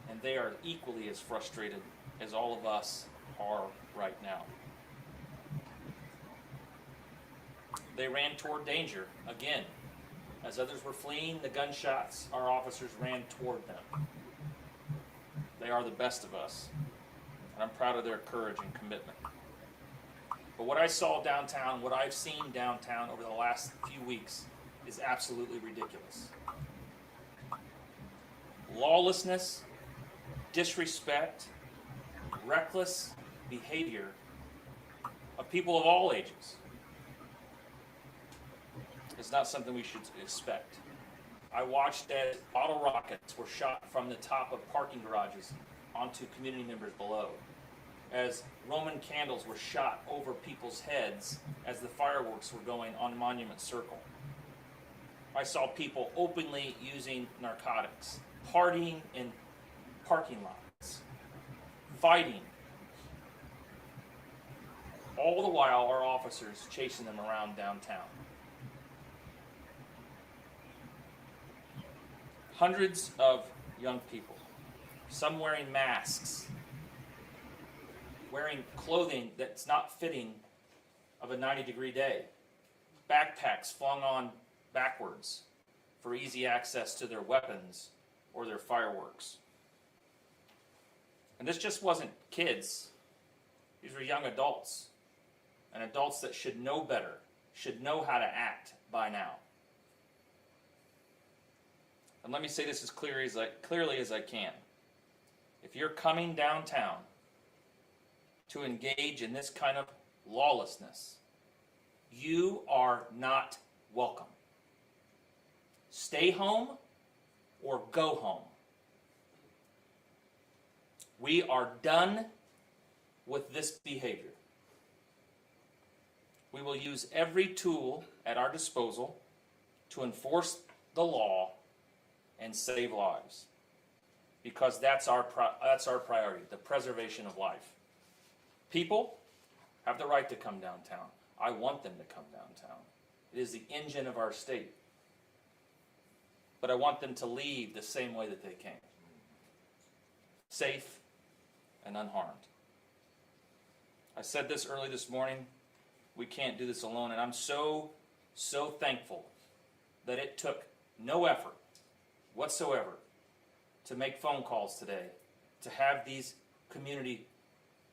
and they are equally as frustrated as all of us are right now. They ran toward danger again. As others were fleeing the gunshots, our officers ran toward them. They are the best of us, and I'm proud of their courage and commitment. But what I saw downtown, what I've seen downtown over the last few weeks is absolutely ridiculous. Lawlessness, disrespect, reckless behavior of people of all ages. It's not something we should expect. I watched as bottle rockets were shot from the top of parking garages onto community members below, as Roman candles were shot over people's heads as the fireworks were going on Monument Circle. I saw people openly using narcotics, partying in parking lots, fighting, all the while our officers chasing them around downtown. Hundreds of young people, some wearing masks, wearing clothing that's not fitting of a 90-degree day, backpacks flung on backwards for easy access to their weapons or their fireworks. And this just wasn't kids. These were young adults, and adults that should know better, should know how to act by now. And let me say this as clearly as I can. If you're coming downtown to engage in this kind of lawlessness, you are not welcome. Stay home or go home. We are done with this behavior. We will use every tool at our disposal to enforce the law and save lives, because that's our priority, the preservation of life. People have the right to come downtown. I want them to come downtown. It is the engine of our state. But I want them to leave the same way that they came, safe and unharmed. I said this early this morning, we can't do this alone, and I'm so thankful that it took no effort whatsoever to make phone calls today, to have these community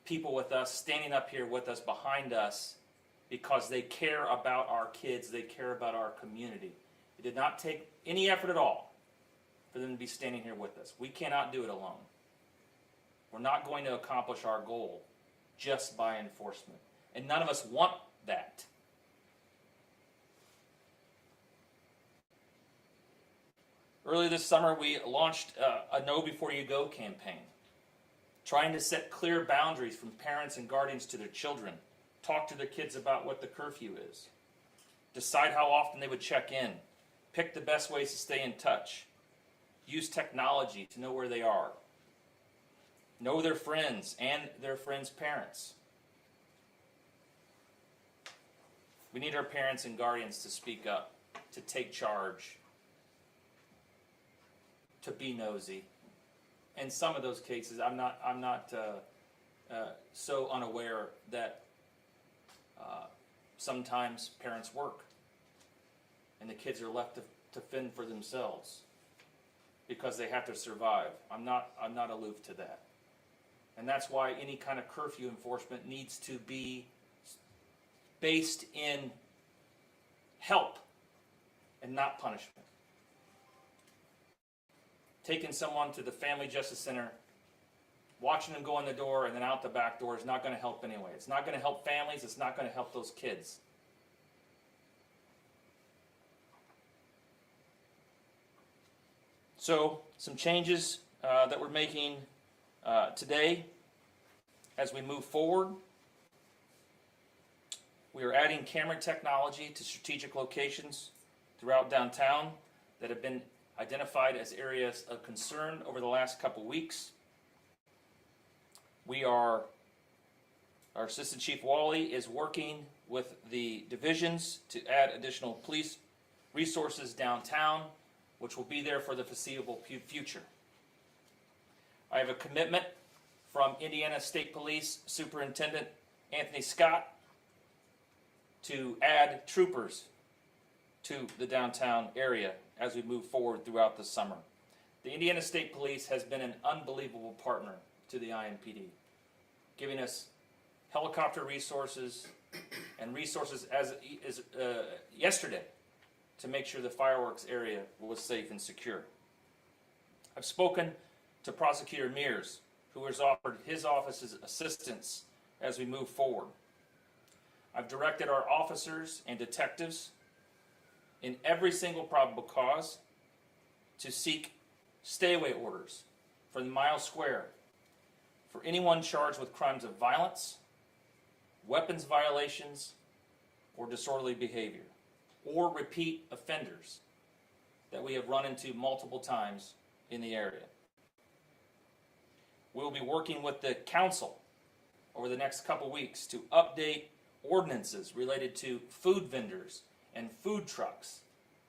people with us, standing up here with us, behind us, because they care about our kids, they care about our community. It did not take any effort at all for them to be standing here with us. We cannot do it alone. We're not going to accomplish our goal just by enforcement. And none of us want that. Earlier this summer, we launched a Know Before You Go campaign, trying to set clear boundaries from parents and guardians to their children, talk to their kids about what the curfew is, decide how often they would check in, pick the best ways to stay in touch, use technology to know where they are, know their friends and their friends' parents. We need our parents and guardians to speak up, to take charge, to be nosy. In some of those cases, I'm not so unaware that sometimes parents work and the kids are left to fend for themselves because they have to survive. I'm not aloof to that. And that's why any kind of curfew enforcement needs to be based in help and not punishment. Taking someone to the Family Justice Center, watching them go in the door and then out the back door is not going to help anyway. It's not going to help families. It's not going to help those kids. So, some changes that we're making today As we move forward, we are adding camera technology to strategic locations throughout downtown that have been identified as areas of concern over the last couple weeks. Our Assistant Chief Wally is working with the divisions to add additional police resources downtown, which will be there for the foreseeable future. I have a commitment from Indiana State Police Superintendent Anthony Scott to add troopers to the downtown area as we move forward throughout the summer. The Indiana State Police has been an unbelievable partner to the IMPD, giving us helicopter resources and resources as yesterday to make sure the fireworks area was safe and secure. I've spoken to Prosecutor Mears, who has offered his office's assistance as we move forward. I've directed our officers and detectives in every single probable cause to seek stay-away orders for the Mile Square for anyone charged with crimes of violence, weapons violations, or disorderly behavior, or repeat offenders that we have run into multiple times in the area. We'll be working with the council over the next couple weeks to update ordinances related to food vendors and food trucks,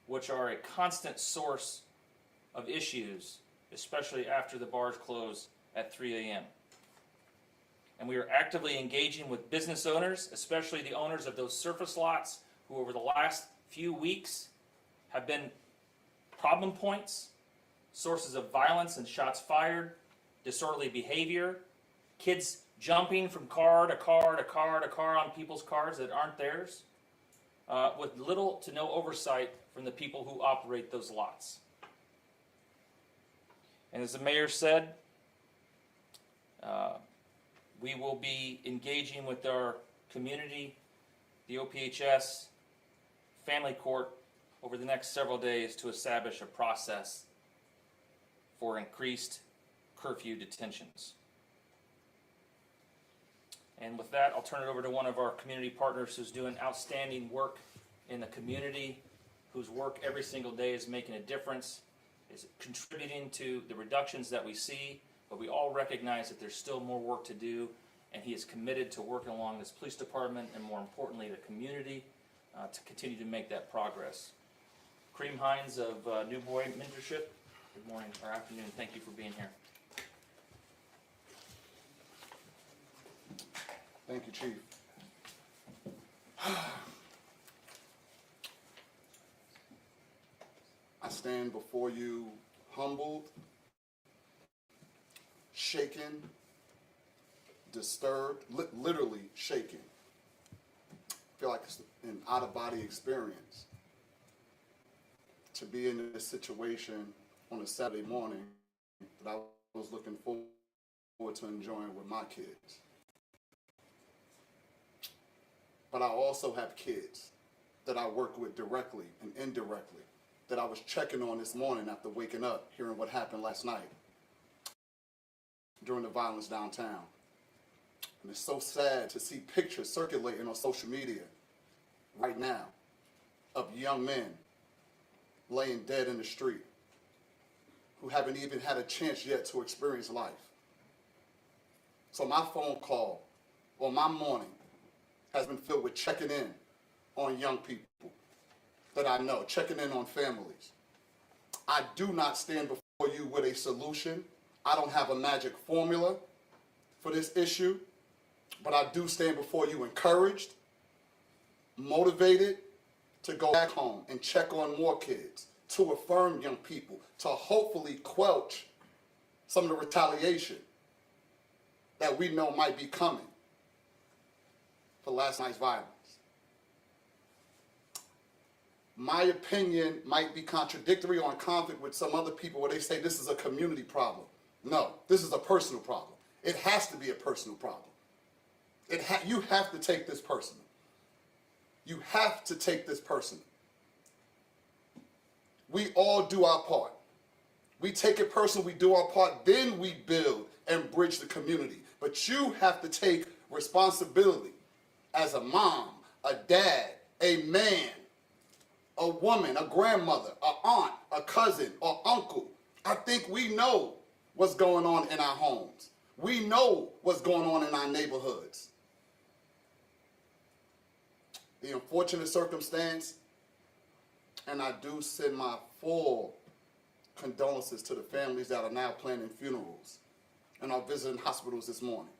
which are a constant source of issues, especially after the bars close at 3 a.m. And we are actively engaging with business owners, especially the owners of those surface lots who over the last few weeks have been problem points, sources of violence and shots fired, disorderly behavior, kids jumping from car to car to car to car on people's cars that aren't theirs, with little to no oversight from the people who operate those lots. And as the mayor said, we will be engaging with our community, the OPHS, family court over the next several days to establish a process for increased curfew detentions. And with that, I'll turn it over to one of our community partners who's doing outstanding work in the community, whose work every single day is making a difference, is contributing to the reductions that we see, but we all recognize that there's still more work to do, and he is committed to working along this police department and, more importantly, the community to continue to make that progress. Kareem Hines of New Boy Mentorship, good morning or afternoon. Thank you for being here. Thank you, Chief. I stand before you humbled, shaken, disturbed, literally shaken. I feel like it's an out-of-body experience to be in this situation on a Saturday morning that I was looking forward to enjoying with my kids. But I also have kids that I work with directly and indirectly that I was checking on this morning after waking up, hearing what happened last night during the violence downtown. And it's so sad to see pictures circulating on social media right now of young men laying dead in the street who haven't even had a chance yet to experience life. So my phone call or my morning has been filled with checking in on young people that I know, checking in on families. I do not stand before you with a solution. I don't have a magic formula for this issue, but I do stand before you encouraged, motivated to go back home and check on more kids, to affirm young people, to hopefully quelch some of the retaliation that we know might be coming for last night's violence. My opinion might be contradictory or in conflict with some other people where they say this is a community problem. No, this is a personal problem. It has to be a personal problem. You have to take this personal. You have to take this personal. We all do our part. We take it personal, we do our part, then we build and bridge the community. But you have to take responsibility as a mom, a dad, a man, a woman, a grandmother, an aunt, a cousin, or uncle. I think we know what's going on in our homes. We know what's going on in our neighborhoods. The unfortunate circumstance, and I do send my full condolences to the families that are now planning funerals and are visiting hospitals this morning.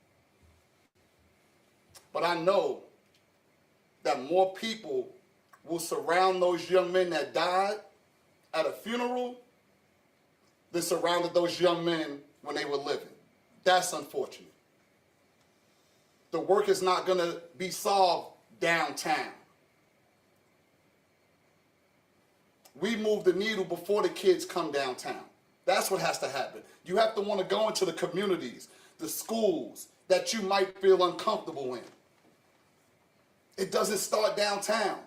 But I know that more people will surround those young men that died at a funeral than surrounded those young men when they were living. That's unfortunate. The work is not going to be solved downtown. We move the needle before the kids come downtown. That's what has to happen. You have to want to go into the communities, the schools that you might feel uncomfortable in. It doesn't start downtown.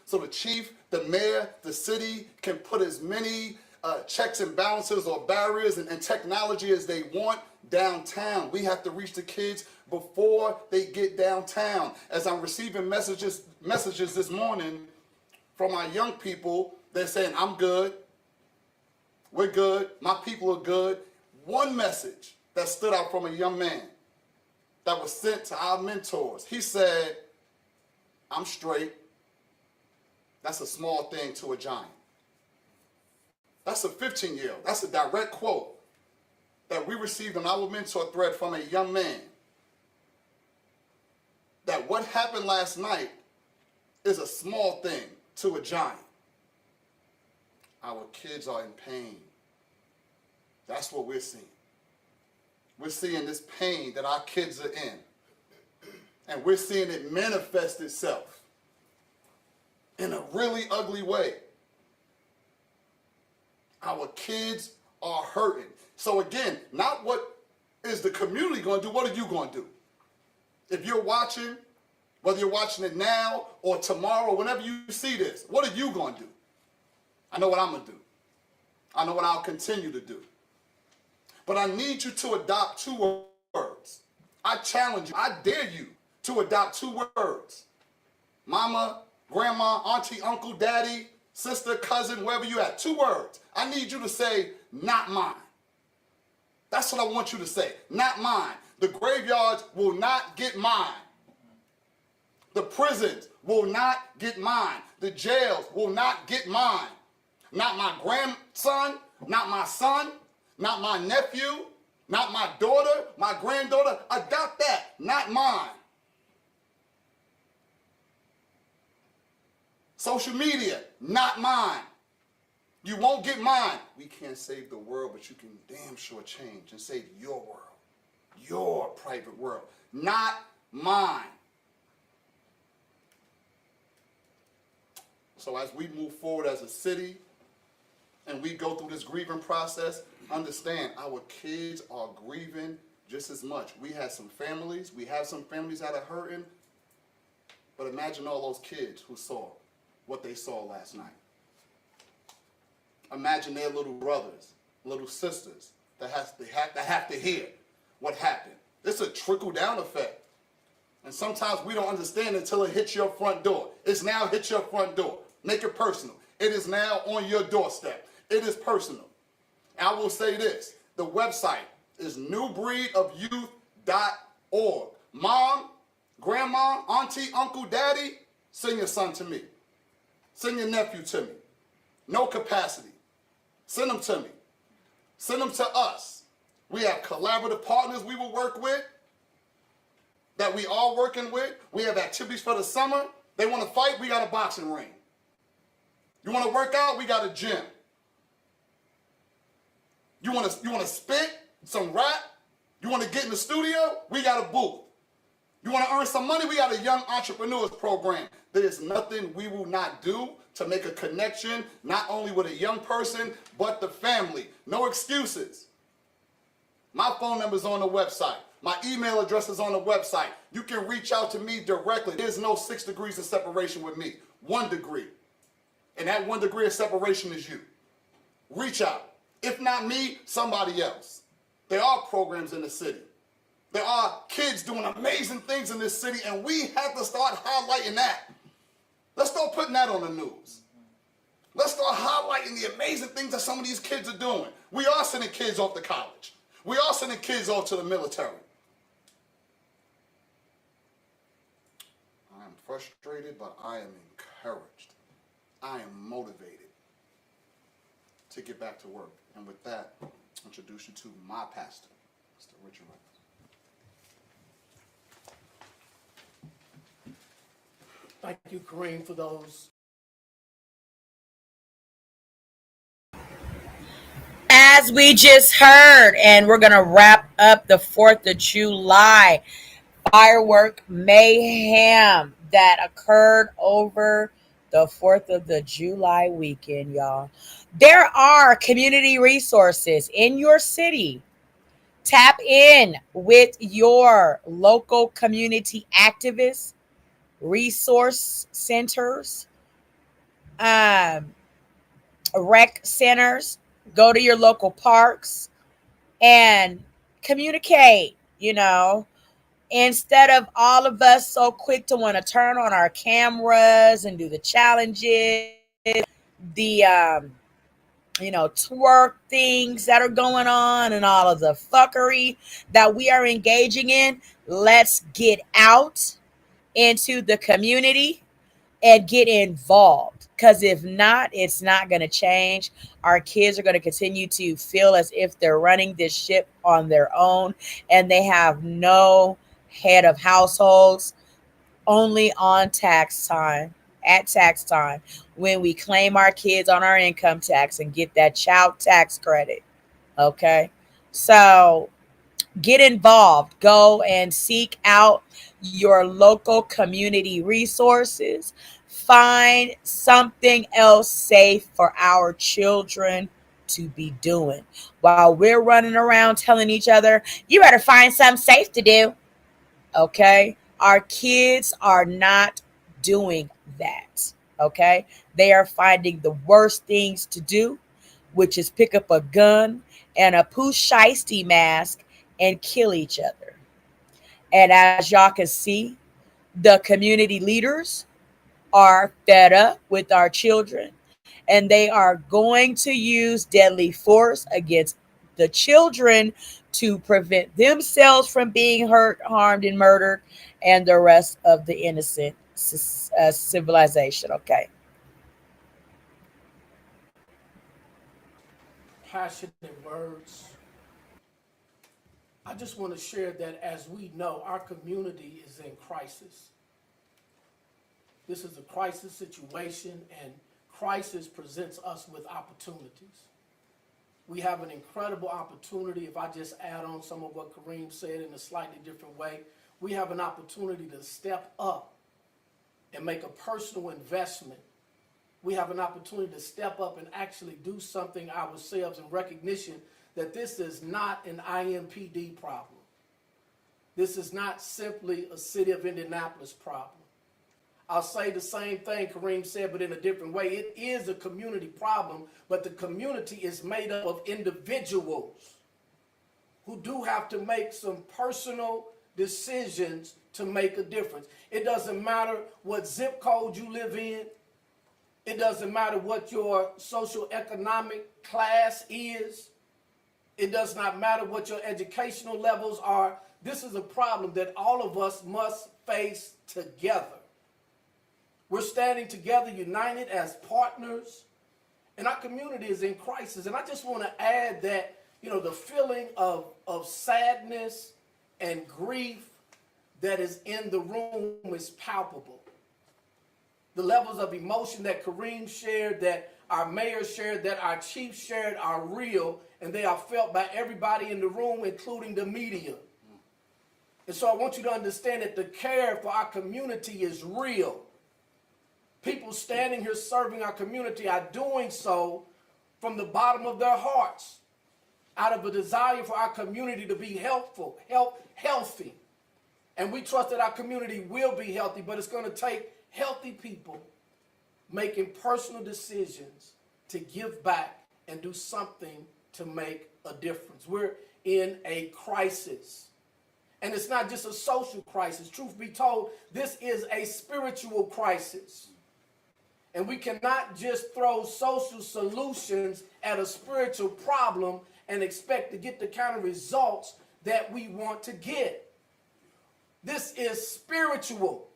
So the chief, the mayor, the city can put as many checks and balances or barriers and technology as they want downtown. We have to reach the kids before they get downtown. As I'm receiving messages this morning from our young people, they're saying, I'm good, we're good, my people are good. One message that stood out from a young man that was sent to our mentors, he said, I'm straight. That's a small thing to a giant. That's a 15-year-old. That's a direct quote that we received on our mentor thread from a young man. That what happened last night is a small thing to a giant. Our kids are in pain. That's what we're seeing. We're seeing this pain that our kids are in. And we're seeing it manifest itself in a really ugly way. Our kids are hurting. So again, not what is the community going to do, what are you going to do? If you're watching, whether you're watching it now or tomorrow, whenever you see this, what are you going to do? I know what I'm going to do. I know what I'll continue to do. But I need you to adopt two words. I challenge you, I dare you to adopt two words. Mama, grandma, auntie, uncle, daddy, sister, cousin, wherever you at. Two words. I need you to say, not mine. That's what I want you to say, not mine. The graveyards will not get mine. The prisons will not get mine. The jails will not get mine. Not my grandson, not my son, not my nephew, not my daughter, my granddaughter. Adopt that, not mine. Social media, not mine. You won't get mine. We can't save the world, but you can damn sure change and save your world, your private world, not mine. So as we move forward as a city and we go through this grieving process, understand our kids are grieving just as much. We have some families that are hurting, but imagine all those kids who saw what they saw last night. Imagine their little brothers, little sisters that have to hear what happened. It's a trickle-down effect. And sometimes we don't understand until it hits your front door. It's now hit your front door. Make it personal. It is now on your doorstep. It is personal. And I will say this, the website is newbreedofyouth.org. Mom, grandma, auntie, uncle, daddy, send your son to me. Send your nephew to me. No capacity. Send them to me. Send them to us. We have collaborative partners we will work with, that we are working with. We have activities for the summer. They want to fight, we got a boxing ring. You want to work out, we got a gym. You want to spit some rap? You want to get in the studio? We got a booth. You want to earn some money? We got a young entrepreneurs program. There's nothing we will not do to make a connection, not only with a young person, but the family. No excuses. My phone number is on the website. My email address is on the website. You can reach out to me directly. There's no 6 degrees of separation with me. 1 degree. And that 1 degree of separation is you. Reach out. If not me, somebody else. There are programs in the city. There are kids doing amazing things in this city, and we have to start highlighting that. Let's start putting that on the news. Let's start highlighting the amazing things that some of these kids are doing. We are sending kids off to college. We are sending kids off to the military. I am frustrated, but I am encouraged. I am motivated to get back to work. And with that, I'll introduce you to my pastor, Mr. Richard Rice. Thank you, Kareem, for those. As we just heard, and we're going to wrap up the 4th of July firework mayhem that occurred over the 4th of the July weekend, y'all. There are community resources in your city. Tap in with your local community activists, resource centers, rec centers. Go to your local parks and communicate, instead of all of us so quick to want to turn on our cameras and do the challenges, the twerk things that are going on and all of the fuckery that we are engaging in. Let's get out into the community and get involved, because if not, it's not going to change. Our kids are going to continue to feel as if they're running this ship on their own, and they have no head of households, only on tax time, at tax time, when we claim our kids on our income tax and get that child tax credit. Okay, so get involved. Go and seek out your local community resources. Find something else safe for our children to be doing while we're running around telling each other, you better find something safe to do. Okay? Our kids are not doing that. Okay? They are finding the worst things to do, which is pick up a gun and a pooh shiesty mask and kill each other. And as y'all can see, the community leaders are fed up with our children, and they are going to use deadly force against the children to prevent themselves from being hurt, harmed, and murdered, and the rest of the innocent civilization. Okay. Passionate words. I just want to share that, as we know, our community is in crisis. This is a crisis situation, and crisis presents us with opportunities. We have an incredible opportunity. If I just add on some of what Kareem said in a slightly different way, we have an opportunity to step up and make a personal investment. We have an opportunity to step up and actually do something ourselves in recognition that this is not an IMPD problem. This is not simply a city of Indianapolis problem. I'll say the same thing Kareem said, but in a different way. It is a community problem, but the community is made up of individuals who do have to make some personal decisions to make a difference. It doesn't matter what zip code you live in. It doesn't matter what your social economic class is. It does not matter what your educational levels are. This is a problem that all of us must face together. We're standing together, united as partners, and our community is in crisis. And I just want to add that, the feeling of sadness and grief that is in the room is palpable. The levels of emotion that Kareem shared, that our mayor shared, that our chief shared are real, and they are felt by everybody in the room, including the media. And so I want you to understand that the care for our community is real. People standing here serving our community are doing so from the bottom of their hearts, out of a desire for our community to be healthy. And we trust that our community will be healthy, but it's going to take healthy people making personal decisions to give back and do something to make a difference. We're in a crisis. And it's not just a social crisis. Truth be told, this is a spiritual crisis. And we cannot just throw social solutions at a spiritual problem and expect to get the kind of results that we want to get. This is spiritual.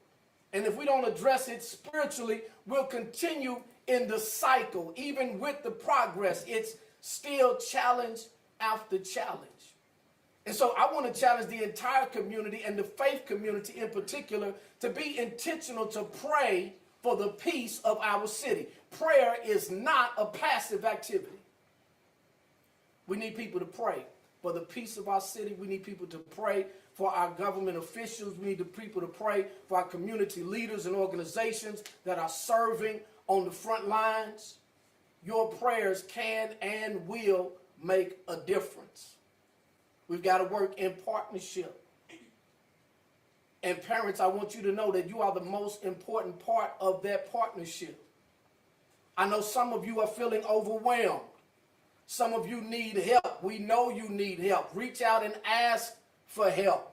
And if we don't address it spiritually, we'll continue in the cycle. Even with the progress, it's still challenge after challenge. And so I want to challenge the entire community and the faith community in particular to be intentional to pray for the peace of our city. Prayer is not a passive activity. We need people to pray for the peace of our city. We need people to pray for our government officials. We need the people to pray for our community leaders and organizations that are serving on the front lines. Your prayers can and will make a difference. We've got to work in partnership. And parents, I want you to know that you are the most important part of that partnership. I know some of you are feeling overwhelmed. Some of you need help. We know you need help. Reach out and ask for help.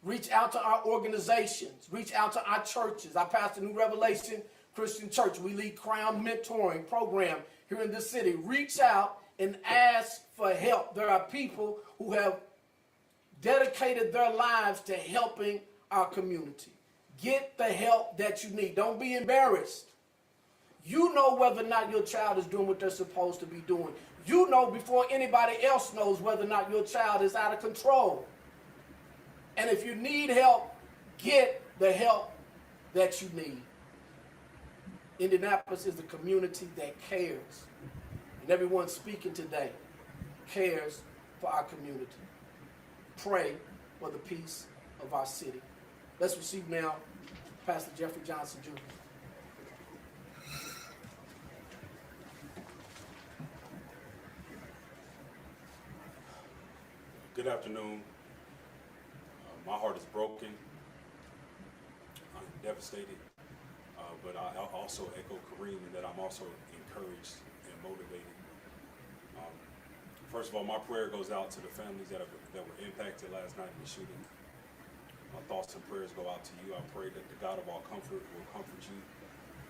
Reach out to our organizations. Reach out to our churches. I pastor New Revelation Christian Church. We lead Crown Mentoring Program here in the city. Reach out and ask for help. There are people who have dedicated their lives to helping our community. Get the help that you need. Don't be embarrassed. You know whether or not your child is doing what they're supposed to be doing. You know before anybody else knows whether or not your child is out of control. And if you need help, get the help that you need. Indianapolis is a community that cares. And everyone speaking today cares for our community. Pray for the peace of our city. Let's receive now Pastor Jeffrey Johnson Jr. Good afternoon. My heart is broken. I'm devastated. But I also echo Kareem in that I'm also encouraged and motivated. First of all, my prayer goes out to the families that were impacted last night in the shooting. My thoughts and prayers go out to you. I pray that the God of all comfort will comfort you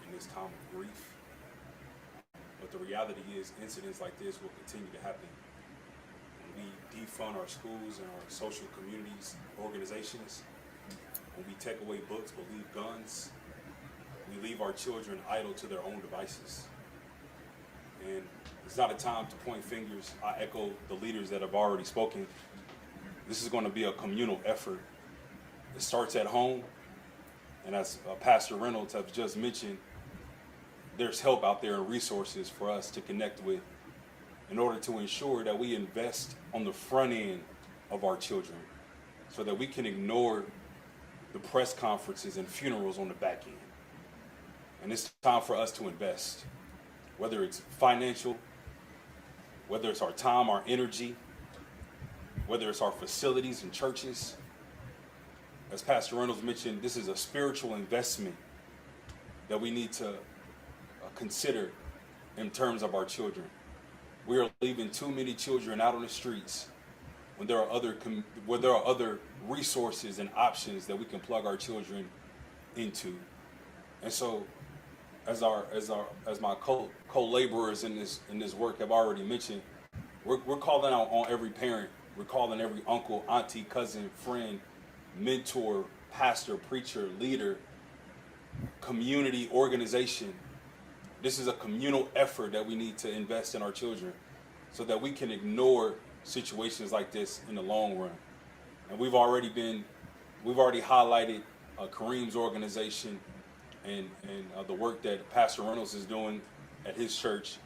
in this time of grief. But the reality is incidents like this will continue to happen. When we defund our schools and our social communities, organizations, when we take away books but leave guns, we leave our children idle to their own devices. And it's not a time to point fingers. I echo the leaders that have already spoken. This is going to be a communal effort. It starts at home. And as Pastor Reynolds has just mentioned, there's help out there and resources for us to connect with in order to ensure that we invest on the front end of our children so that we can ignore the press conferences and funerals on the back end. And it's time for us to invest, whether it's financial, whether it's our time, our energy, whether it's our facilities and churches. As Pastor Reynolds mentioned, this is a spiritual investment that we need to consider in terms of our children. We are leaving too many children out on the streets when there are other resources and options that we can plug our children into. And so, as my co-laborers in this work have already mentioned, we're calling out on every parent. We're calling every uncle, auntie, cousin, friend, mentor, pastor, preacher, leader, community, organization. This is a communal effort that we need to invest in our children so that we can ignore situations like this in the long run. And we've already highlighted Kareem's organization and the work that Pastor Reynolds is doing at his church.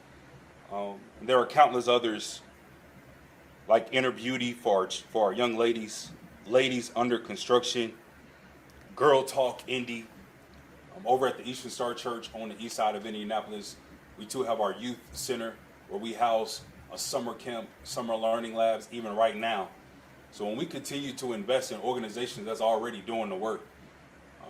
There are countless others like Inner Beauty for our young ladies, Ladies Under Construction, Girl Talk Indie. Over at the Eastern Star Church on the east side of Indianapolis, we too have our youth center where we house a summer camp, summer learning labs, even right now. So when we continue to invest in organizations that's already doing the work,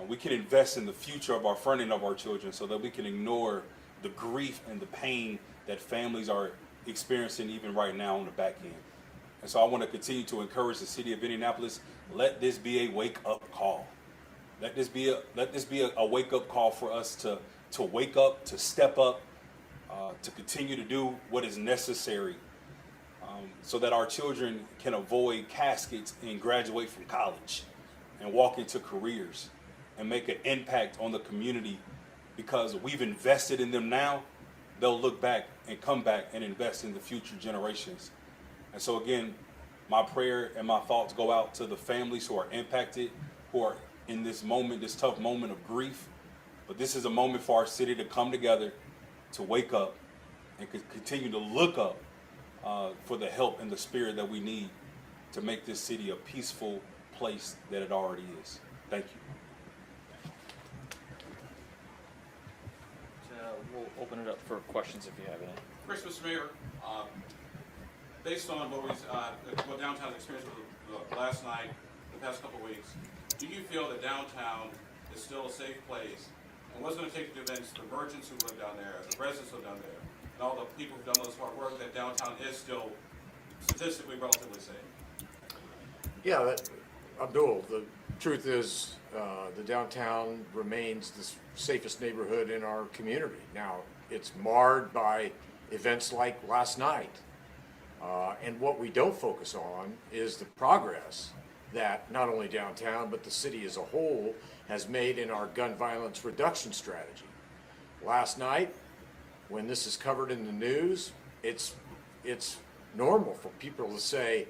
we can invest in the future of our front end of our children so that we can ignore the grief and the pain that families are experiencing even right now on the back end. And so I want to continue to encourage the city of Indianapolis let this be a wake-up call. Let this be a wake-up call for us to wake up, to step up, to continue to do what is necessary, so that our children can avoid caskets and graduate from college and walk into careers and make an impact on the community, because we've invested in them now. They'll look back and come back and invest in the future generations. And so again, my prayer and my thoughts go out to the families who are impacted, who are in this moment, this tough moment of grief. But this is a moment for our city to come together, to wake up, and continue to look up for the help and the spirit that we need to make this city a peaceful place that it already is. Thank you. We'll open it up for questions if you have any. Mr. Mayor, based on what downtown experienced last night, the past couple of weeks, do you feel that downtown is still a safe place? And what's going to take to convince the merchants who live down there, the residents who live down there, and all the people who've done all this hard work, that downtown is still statistically relatively safe? Yeah, Abdul, the truth is the downtown remains the safest neighborhood in our community. Now, it's marred by events like last night. And what we don't focus on is the progress that not only downtown, but the city as a whole has made in our gun violence reduction strategy. Last night, when this is covered in the news, it's normal for people to say,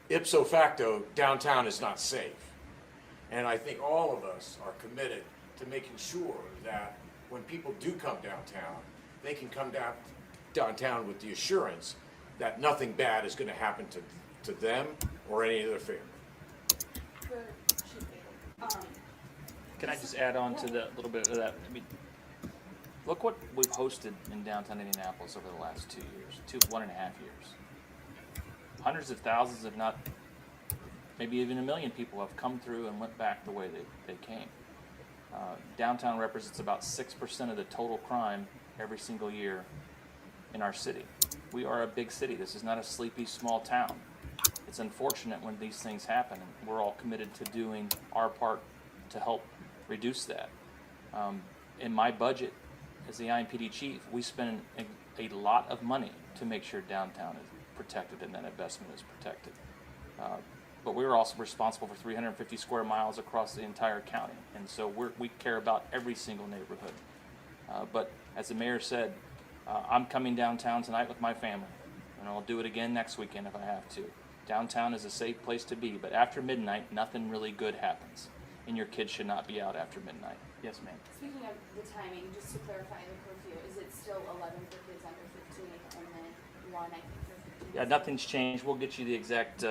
ipso facto, downtown is not safe. And I think all of us are committed to making sure that when people do come downtown, they can come downtown with the assurance that nothing bad is going to happen to them or any of their family. Can I just add on to that little bit of that? I mean, look what we've hosted in downtown Indianapolis over the last 2 years, 1.5 years. Hundreds of thousands, if not maybe even 1 million people have come through and went back the way they came. Downtown represents about 6% of the total crime every single year in our city. We are a big city. This is not a sleepy small town. It's unfortunate when these things happen, and we're all committed to doing our part to help reduce that. In my budget as the IMPD chief, we spend a lot of money to make sure downtown is protected and that investment is protected. But we're also responsible for 350 square miles across the entire county, and so we care about every single neighborhood. But as the mayor said, I'm coming downtown tonight with my family, and I'll do it again next weekend if I have to. Downtown is a safe place to be, but after midnight, nothing really good happens, and your kids should not be out after midnight. Yes, ma'am. Speaking of the timing, just to clarify the curfew, is it still 11 for kids under 15 and then 1, I think, for 15? Yeah, nothing's changed. We'll get you the exact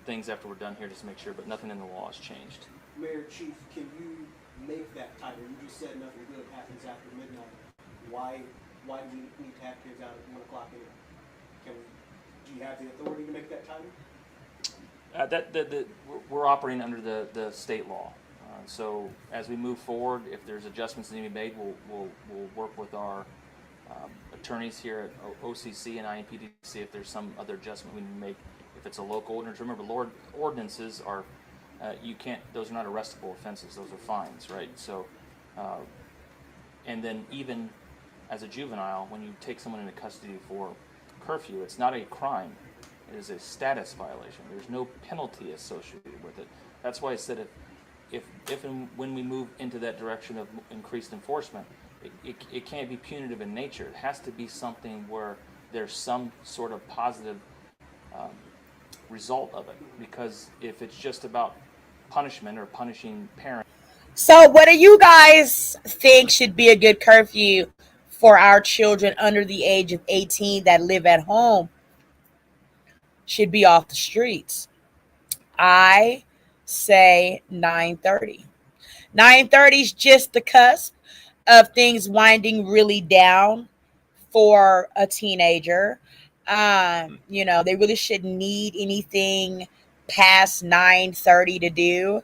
things after we're done here just to make sure, but nothing in the law has changed. Mayor, Chief, can you make that tighter? You just said nothing good happens after midnight. Why do we need to have kids out at 1 o'clock anyway? Do you have the authority to make that tighter? We're operating under the state law. So as we move forward, if there's adjustments that need to be made, we'll work with our attorneys here at OCC and IMPD to see if there's some other adjustment we need to make. If it's a local ordinance, remember, ordinances are those are not arrestable offenses; those are fines, right? So, and then even as a juvenile, when you take someone into custody for curfew, it's not a crime; it is a status violation. There's no penalty associated with it. That's why I said if and when we move into that direction of increased enforcement, it can't be punitive in nature. It has to be something where there's some sort of positive result of it. Because if it's just about punishment or punishing parents. So what do you guys think should be a good curfew for our children under the age of 18 that live at home? Should be off the streets. I say 9:30. 9:30 is just the cusp of things winding really down for a teenager. They really shouldn't need anything past 9:30 to do.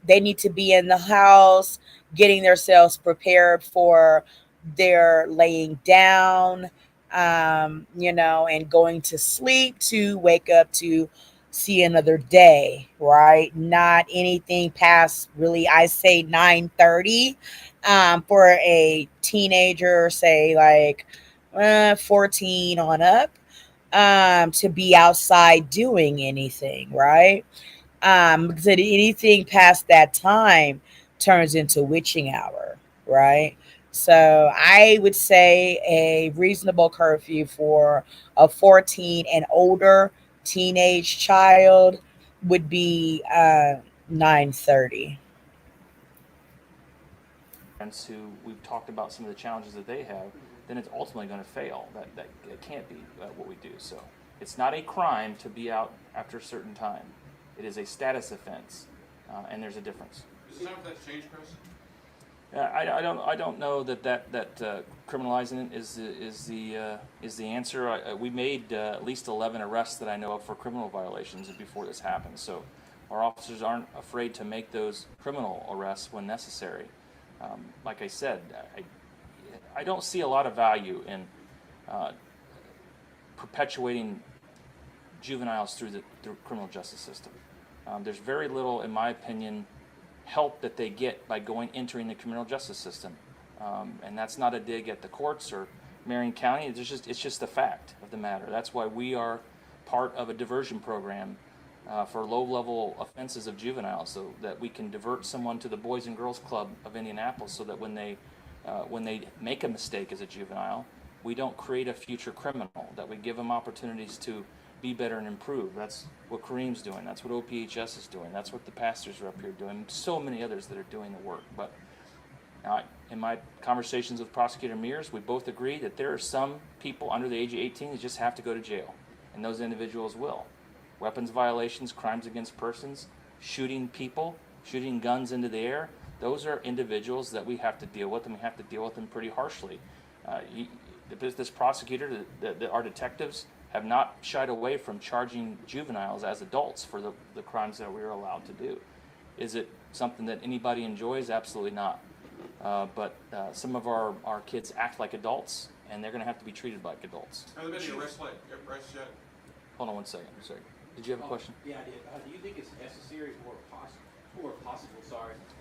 They need to be in the house, getting themselves prepared for their laying down, and going to sleep to wake up to see another day, right? Not anything past really, I say 9:30 for a teenager, say like 14 on up, to be outside doing anything, right? Because anything past that time turns into witching hour, right? So I would say a reasonable curfew for a 14 and older teenage child would be 9:30. Friends who we've talked about some of the challenges that they have, then it's ultimately going to fail. That it can't be what we do. So it's not a crime to be out after a certain time. It is a status offense, and there's a difference. Is it time for that to change, Chris? I don't know that criminalizing it is the answer. We made at least 11 arrests that I know of for criminal violations before this happened. So our officers aren't afraid to make those criminal arrests when necessary. Like I said, I don't see a lot of value in perpetuating juveniles through the criminal justice system. There's very little, in my opinion, help that they get by entering the criminal justice system, and that's not a dig at the courts or Marion County. It's just the fact of the matter. That's why we are part of a diversion program for low-level offenses of juveniles, so that we can divert someone to the Boys and Girls Club of Indianapolis, so that when they make a mistake as a juvenile, we don't create a future criminal. That we give them opportunities to be better and improve. That's what Kareem's doing. That's what OPHS is doing. That's what the pastors are up here doing. So many others that are doing the work. But in my conversations with Prosecutor Mears, we both agree that there are some people under the age of 18 that just have to go to jail, and those individuals will. Weapons violations, crimes against persons, shooting people, shooting guns into the air, those are individuals that we have to deal with, and we have to deal with them pretty harshly. This prosecutor, our detectives, have not shied away from charging juveniles as adults for the crimes that we are allowed to do. Is it something that anybody enjoys? Absolutely not. But some of our kids act like adults, and they're going to have to be treated like adults. Have there been any arrests yet? Hold on one second. I'm sorry. Did you have a question? Yeah, I did. Do you think it's necessary or possible,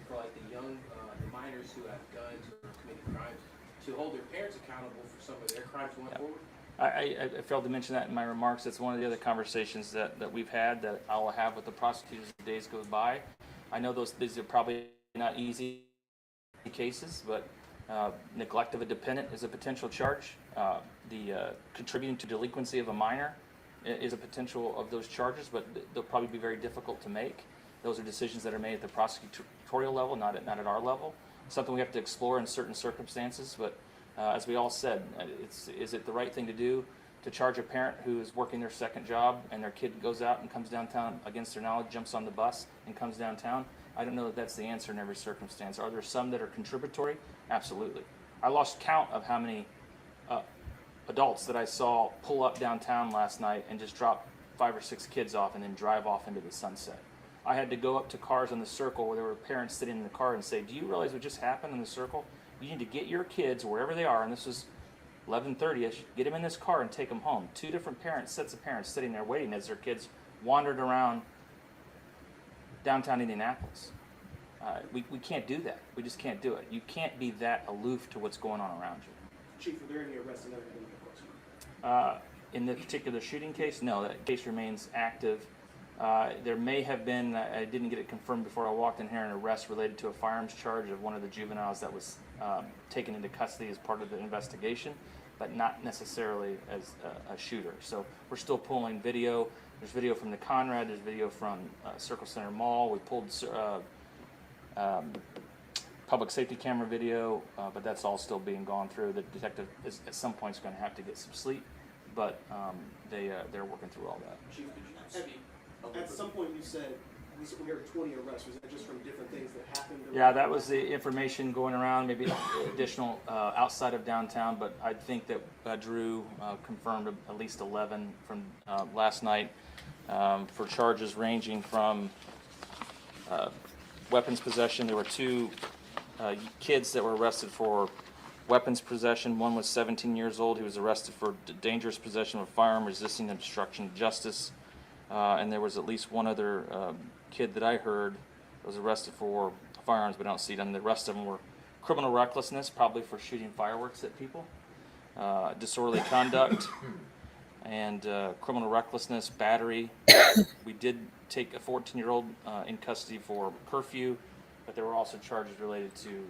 for like the young, the minors who have guns or committed crimes to hold their parents accountable for some of their crimes going forward? I failed to mention that in my remarks. That's one of the other conversations that we've had that I will have with the prosecutors as the days go by. I know these are probably not easy cases, but neglect of a dependent is a potential charge. Contributing to delinquency of a minor is a potential of those charges, but they'll probably be very difficult to make. Those are decisions that are made at the prosecutorial level, not at our level. Something we have to explore in certain circumstances, but as we all said, is it the right thing to do to charge a parent who is working their second job and their kid goes out and comes downtown against their knowledge, jumps on the bus and comes downtown? I don't know that that's the answer in every circumstance. Are there some that are contributory? Absolutely. I lost count of how many adults that I saw pull up downtown last night and just drop 5 or 6 kids off and then drive off into the sunset. I had to go up to cars on the circle where there were parents sitting in the car and say, do you realize what just happened in the circle? You need to get your kids wherever they are, and this was 11:30ish, get them in this car and take them home. 2 different sets of parents sitting there waiting as their kids wandered around downtown Indianapolis. We can't do that. We just can't do it. You can't be that aloof to what's going on around you. Chief, were there any arrests and everything in the course? In the particular shooting case, no, that case remains active. There may have been, I didn't get it confirmed before I walked in here, an arrest related to a firearms charge of one of the juveniles that was taken into custody as part of the investigation, but not necessarily as a shooter. So we're still pulling video. There's video from the Conrad, there's video from Circle Center Mall. We pulled public safety camera video, but that's all still being gone through. The detective at some point is going to have to get some sleep, but they're working through all that. Chief, could you at some point you said we heard 20 arrests. Was that just from different things that happened? Yeah, that was the information going around, maybe additional outside of downtown, but I think that Drew confirmed at least 11 from last night for charges ranging from weapons possession. There were 2 kids that were arrested for weapons possession. One was 17 years old. He was arrested for dangerous possession of a firearm, resisting obstruction of justice. and there was at least one other kid that I heard was arrested for firearms, but I don't see them. The rest of them were criminal recklessness, probably for shooting fireworks at people, disorderly conduct, and criminal recklessness, battery. We did take a 14-year-old in custody for curfew, but there were also charges related to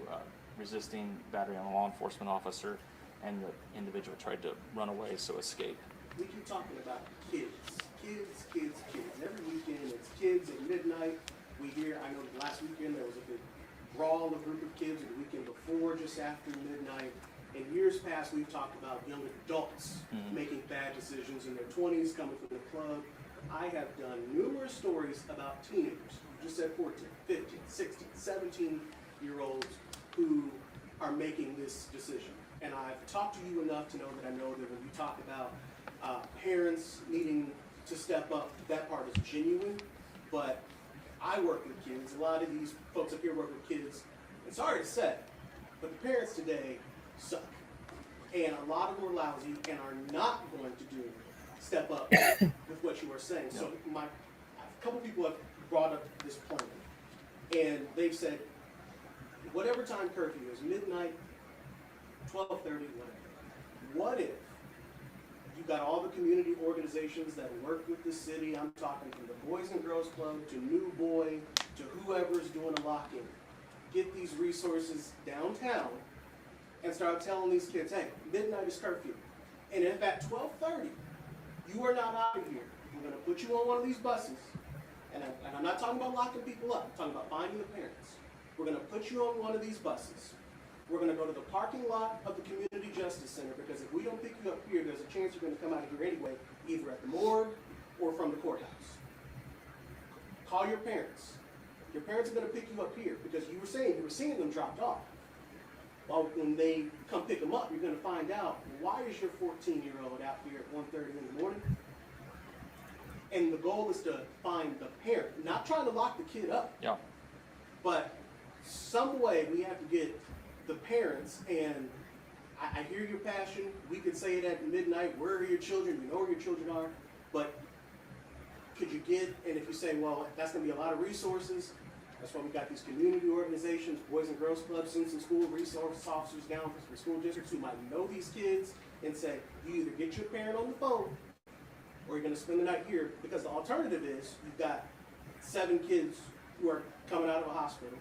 resisting battery on a law enforcement officer, and the individual tried to run away, so escape. We keep talking about kids. Every weekend it's kids at midnight. We hear, I know last weekend there was a big brawl, a group of kids, or the weekend before, just after midnight. In years past, we've talked about young adults making bad decisions in their 20s, coming from the club. I have done numerous stories about teenagers, you just said 14, 15, 16, 17-year-olds who are making this decision. And I've talked to you enough to know that I know that when you talk about parents needing to step up, that part is genuine. But I work with kids. A lot of these folks up here work with kids. And sorry to say, but the parents today suck. And a lot of them are lousy and are not going to step up with what you are saying. So a couple people have brought up this point. And they've said, whatever time curfew is, midnight, 12:30, whatever. What if you got all the community organizations that work with the city? I'm talking from the Boys and Girls Club to New Boy to whoever's doing a lock-in. Get these resources downtown and start telling these kids, hey, midnight is curfew. And if at 12:30 you are not out of here, we're going to put you on one of these buses. And I'm not talking about locking people up. I'm talking about finding the parents. We're going to put you on one of these buses. We're going to go to the parking lot of the Community Justice Center, because if we don't pick you up here, there's a chance you're going to come out of here anyway, either at the morgue or from the courthouse. Call your parents. Your parents are going to pick you up here, because you were saying you were seeing them dropped off. Well, when they come pick them up, you're going to find out, why is your 14-year-old out here at 1:30 in the morning? And the goal is to find the parent, not trying to lock the kid up. Yeah. But some way we have to get the parents, and I hear your passion. We could say it at midnight, where are your children? You know where your children are. But could you get, and if you say, well, that's going to be a lot of resources, that's why we got these community organizations, Boys and Girls Clubs, Simpson School, resource officers down for school districts who might know these kids and say, you either get your parent on the phone or you're going to spend the night here, because the alternative is you've got 7 kids who are coming out of a hospital,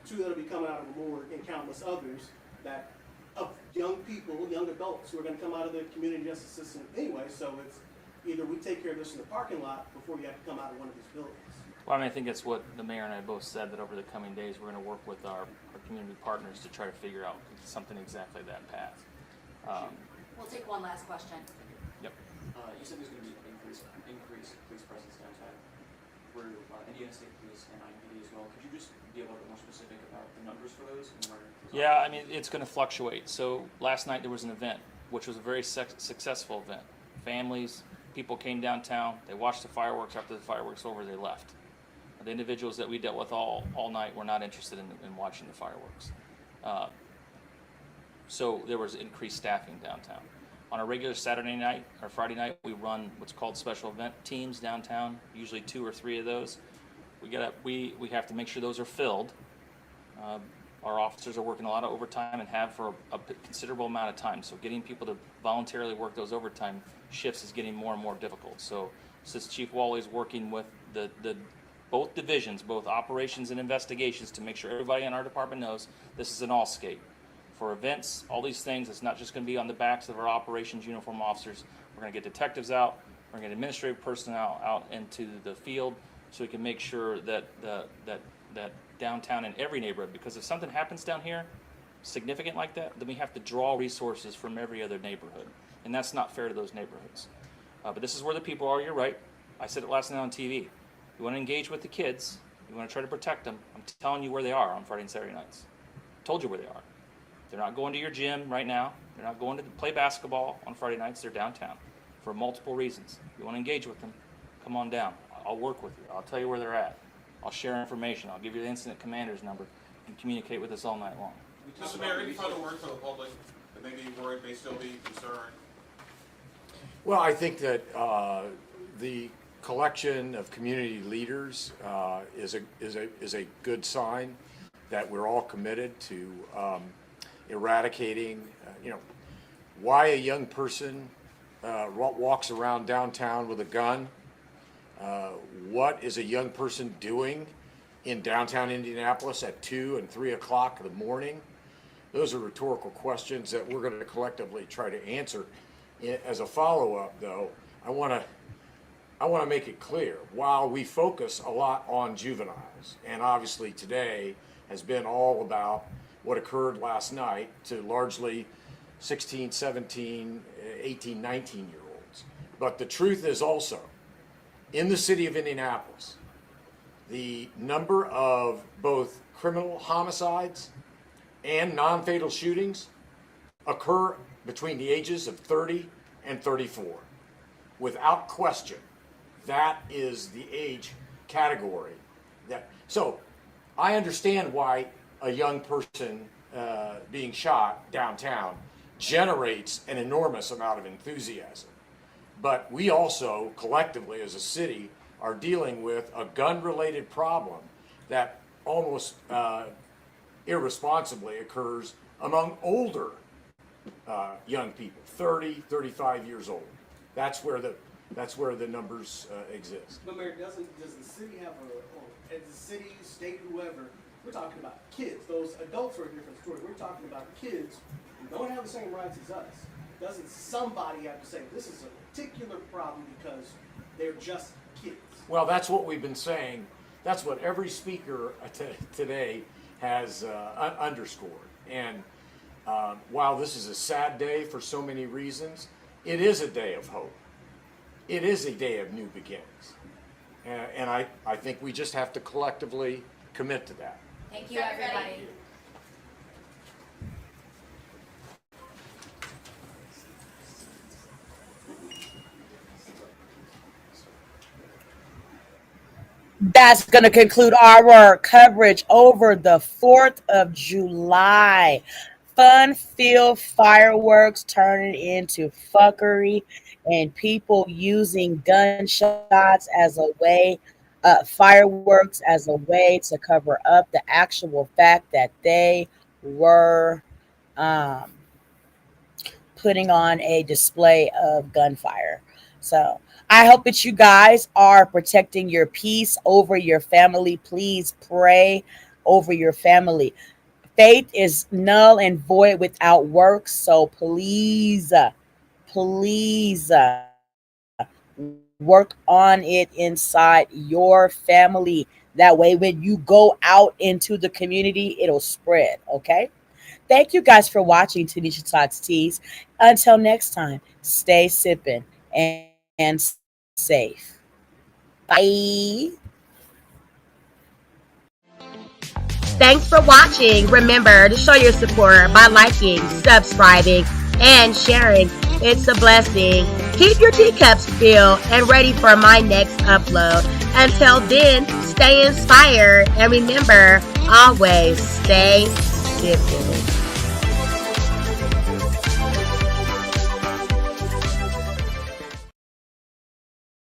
2 that'll be coming out of a morgue, and countless others that of young people, young adults who are going to come out of the community justice system anyway. So it's either we take care of this in the parking lot before you have to come out of one of these buildings. Well, I mean, I think it's what the mayor and I both said, that over the coming days we're going to work with our community partners to try to figure out something exactly that path. We'll take one last question. Yep. You said there's going to be increased police presence downtown. We're Indiana State Police and IMPD as well. Could you just be a little bit more specific about the numbers for those? And where Yeah, I mean, it's going to fluctuate. So last night there was an event, which was a very successful event. Families, people came downtown. They watched the fireworks. After the fireworks were over, they left. The individuals that we dealt with all night were not interested in watching the fireworks. So there was increased staffing downtown. On a regular Saturday night or Friday night, we run what's called special event teams downtown, usually 2 or 3 of those. We have to make sure those are filled. Our officers are working a lot of overtime and have for a considerable amount of time. So getting people to voluntarily work those overtime shifts is getting more and more difficult. So since Chief Wally is working with the both divisions, both operations and investigations, to make sure everybody in our department knows this is an all-skate. For events, all these things, it's not just going to be on the backs of our operations uniform officers. We're going to get detectives out. We're going to get administrative personnel out into the field, so we can make sure that that downtown in every neighborhood, because if something happens down here significant like that, then we have to draw resources from every other neighborhood, and that's not fair to those neighborhoods. But this is where the people are. You're right. I said it last night on TV. You want to engage with the kids. You want to try to protect them. I'm telling you where they are on Friday and Saturday nights. I told you where they are. They're not going to your gym right now. They're not going to play basketball on Friday nights. They're downtown for multiple reasons. You want to engage with them, come on down. I'll work with you. I'll tell you where they're at. I'll share information. I'll give you the incident commander's number. You can communicate with us all night long. Mr. Mayor, any final word for the public that may be worried, may still be concerned? Well, I think that the collection of community leaders is a good sign that we're all committed to eradicating. Why a young person walks around downtown with a gun. What is a young person doing in downtown Indianapolis at 2 and 3 o'clock in the morning? Those are rhetorical questions that we're going to collectively try to answer. As a follow-up, though, I want to make it clear, while we focus a lot on juveniles, and obviously today has been all about what occurred last night to largely 16, 17, 18, 19-year-olds. But the truth is also, in the city of Indianapolis, the number of both criminal homicides and non-fatal shootings occur between the ages of 30 and 34. Without question, that is the age category. So I understand why a young person being shot downtown generates an enormous amount of enthusiasm. But we also, collectively as a city, are dealing with a gun-related problem that almost irresponsibly occurs among older young people, 30, 35 years old. That's where the numbers exist. But Mayor, does the city have as the city, state, whoever, we're talking about kids. Those adults are a different story. We're talking about kids who don't have the same rights as us. Doesn't somebody have to say this is a particular problem because they're just kids? Well, that's what we've been saying. That's what every speaker today has underscored. And while this is a sad day for so many reasons, it is a day of hope. It is a day of new beginnings. And I think we just have to collectively commit to that. Thank you, everybody. That's going to conclude our coverage over the 4th of July. Fun-filled fireworks turning into fuckery and people using gunshots as a way, fireworks as a way to cover up the actual fact that they were putting on a display of gunfire. So I hope that you guys are protecting your peace over your family. Please pray over your family. Faith is null and void without works. So please work on it inside your family. That way, when you go out into the community, it'll spread. Okay. Thank you guys for watching Tanisha Talks Teas. Until next time, stay sipping and safe. Bye. Thanks for watching. Remember to show your support by liking, subscribing, and sharing. It's a blessing. Keep your teacups filled and ready for my next upload. Until then, stay inspired and remember, always stay sipping.